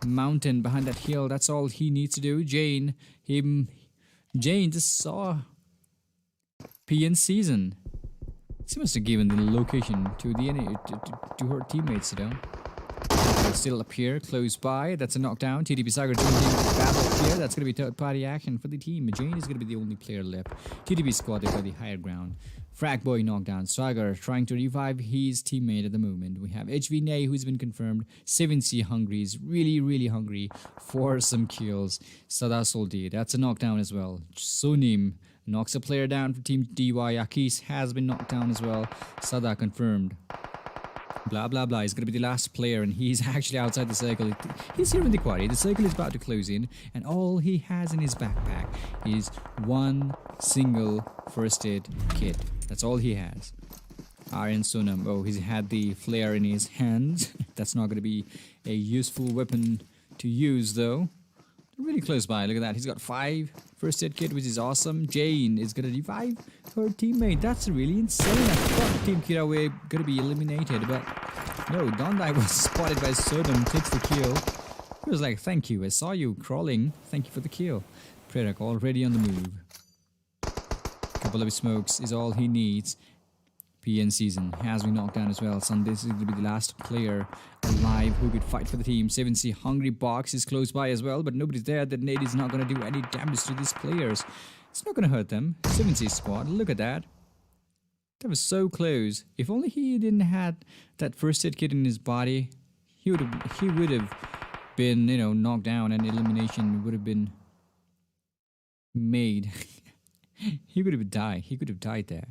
mountain, behind that hill. That's all he needs to do. Jane just saw PN Season. She must have given the location to the to her teammates, you know. They'll still appear close by. That's a knockdown. TDP Sagar joining battle here. That's going to be third-party action for the team. Jane is going to be the only player left. TDP squad, they got the higher ground. Frag Boy knockdown. Sagar trying to revive his teammate at the moment. We have HV Nay, who's been confirmed. 7C hungry. Is really, really hungry for some kills. Sada Soldi, that's a knockdown as well. Sonim knocks a player down for Team DY. Akis has been knocked down as well. Sada confirmed. Blah blah blah. He's gonna be the last player, and he's actually outside the circle. He's here in the quarry. The circle is about to close in, and all he has in his backpack is one single first aid kit. That's all he has. Iron Sonam. Oh, he's had the flare in his hands. That's not gonna be a useful weapon to use, though. Really close by. Look at that. He's got 5 first aid kit, which is awesome. Jane is gonna revive her teammate. That's really insane. I thought Team Kira were gonna be eliminated, but no. Dondai was spotted by Sodom. Takes the kill. He was like, "Thank you. I saw you crawling. Thank you for the kill." Prerak already on the move. Couple of smokes is all he needs. PN season has been knocked down as well. Sunday is going to be the last player alive who could fight for the team. 7C Hungry Box is close by as well, but nobody's there. That nade is not going to do any damage to these players. It's not going to hurt them. 7C squad, look at that. That was so close. If only he didn't have that first aid kit in his body, he would have been, you know, knocked down, and elimination would have been made. He could have died. He could have died there.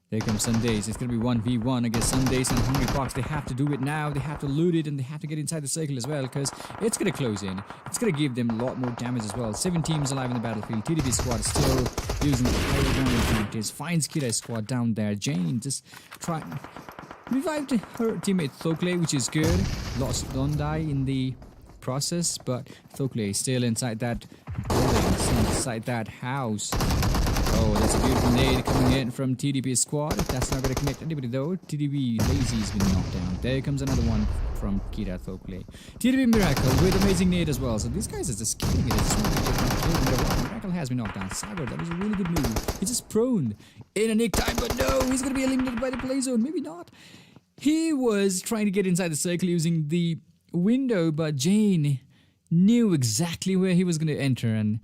There comes Sundays. It's going to be 1v1 against Sundays and Hungry Fox. They have to do it now. They have to loot it, and they have to get inside the circle as well, because it's going to close in. It's going to give them a lot more damage as well. 7 teams alive in the battlefield. TDB squad is still using the higher ground advantage. Finds Kira's squad down there. Jane just revived her teammate Thokle, which is good. Lost Dondai in the process, but Thokle is still inside that building, inside that house. Oh, that's a beautiful nade coming in from TDP squad. That's not going to connect anybody though. TDP Lazy's been knocked down. There comes another one from Kira Thokle. TDP Miracle with amazing nade as well. So these guys are just killing it. It's really Miracle has been knocked down. Sagar, that was a really good move. He's just prone in a nick time, but no, he's going to be eliminated by the play zone. Maybe not. He was trying to get inside the circle using the window, but Jane knew exactly where he was going to enter, and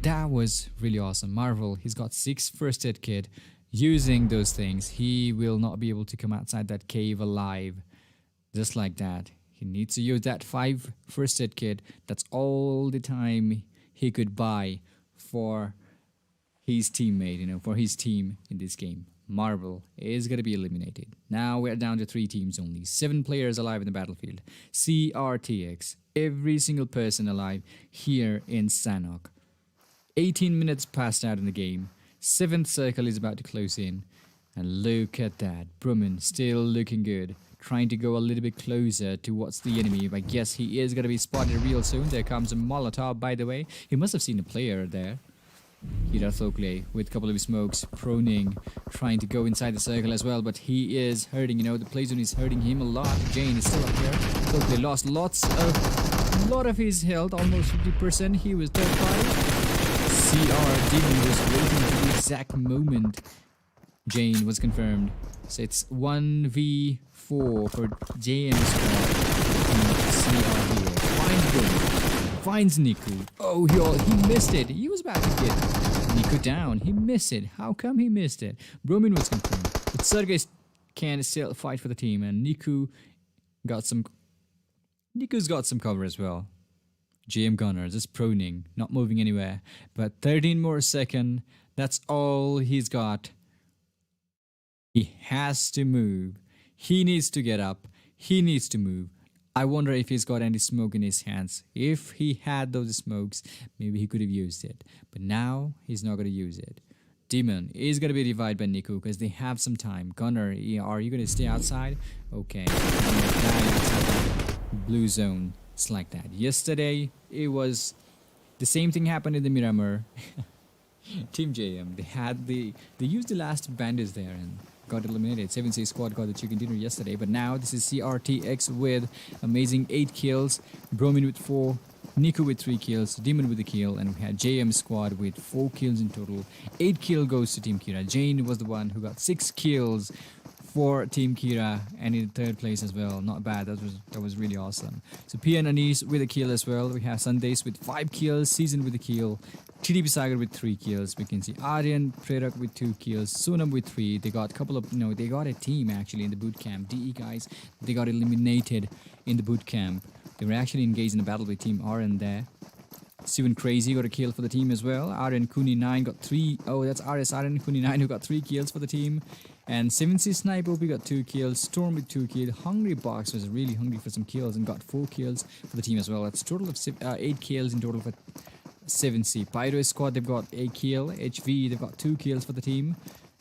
that was really awesome. Marvel, he's got 6 first aid kit. Using those things, he will not be able to come outside that cave alive. Just like that. He needs to use that 5 first aid kit. That's all the time he could buy for his teammate, you know, for his team in this game. Marvel is going to be eliminated. Now we're down to 3 teams only. 7 players alive in the battlefield. CRTX. Every single person alive here in Sanhok. 18 minutes passed out in the game. 7th circle is about to close in. And look at that. Brumman still looking good. Trying to go a little bit closer towards the enemy. I guess he is going to be spotted real soon. There comes a Molotov, by the way. He must have seen a player there. Kira Thokle with a couple of smokes, proning, trying to go inside the circle as well, but he is hurting, you know, the play zone is hurting him a lot. Jane is still up here. Thokle lost a lot of his health, almost 50%. He was third party. CR Demon was waiting for the exact moment. Jane was confirmed. So it's 1v4 for JM squad. CR here. Finds Boom. Finds Niku. Oh, he missed it. He was about to get Niku down. He missed it. How come he missed it? Bromin was confirmed. But Sergey can still fight for the team, and Niku's got some cover as well. JM Gunner just proning, not moving anywhere. But 13 more seconds. That's all he's got. He has to move. He needs to get up. He needs to move. I wonder if he's got any smoke in his hands. If he had those smokes, maybe he could have used it. But now, he's not going to use it. Demon is going to be revived by Niku because they have some time. Gunner, are you going to stay outside? Okay. Blue zone. It's like that. Yesterday, it was... the same thing happened in the Miramar. Team JM, they used the last bandage there and got eliminated. 7C squad got the chicken dinner yesterday, but now this is CRTX with amazing 8 kills, Bromin with 4, Niku with 3 kills, Demon with a kill, and we had JM squad with 4 kills in total. 8 kill goes to Team Kira. Jane was the one who got 6 kills for Team Kira, and in third place as well. Not bad. That was really awesome. So P and Anis with a kill as well. We have Sundays with 5 kills, Season with a kill, TDP Sagar with 3 kills. We can see Aryan, Prerak with 2 kills, Sunam with 3. They got a couple of, they got a team actually in the boot camp. DE guys, they got eliminated in the boot camp. They were actually engaged in a battle with Team Aryan there. Steven Crazy got a kill for the team as well. Aryan Kuni 9 got 3. Oh, that's RS Aryan Kuni 9 who got 3 kills for the team. And 7C Sniper, we got 2 kills. Storm with 2 kills. Hungry Box was really hungry for some kills and got 4 kills for the team as well. That's a total of 8 kills in total for 7C. Pyro Squad, they've got a kill. HV, they've got 2 kills for the team.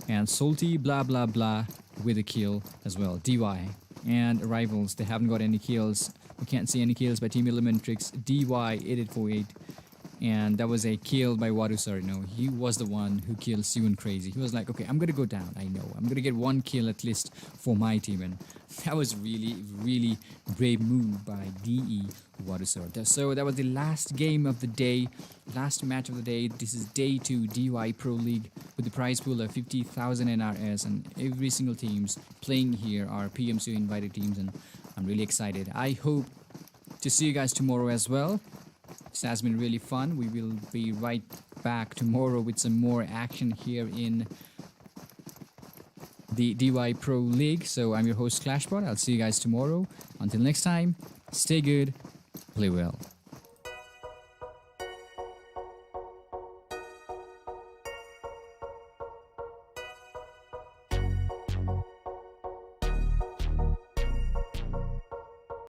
And Salty, blah, blah, blah, with a kill as well. DY. And Rivals, they haven't got any kills. We can't see any kills by Team Elementrix. DY8848. And that was a kill by Wadusar. No, he was the one who killed Steven Crazy. He was like, okay, I'm going to go down. I know. I'm going to get 1 kill at least for my team. And that was really, really brave move by DE Wadusar. So that was the last game of the day. Last match of the day. This is day 2 DY Pro League with the prize pool of 50,000 NRS. And every single teams playing here are Pmco invited teams. And I'm really excited. I hope to see you guys tomorrow as well. This has been really fun. We will be right back tomorrow with some more action here in the DY Pro League. So I'm your host Clashbot. I'll see you guys tomorrow. Until next time, stay good, play well.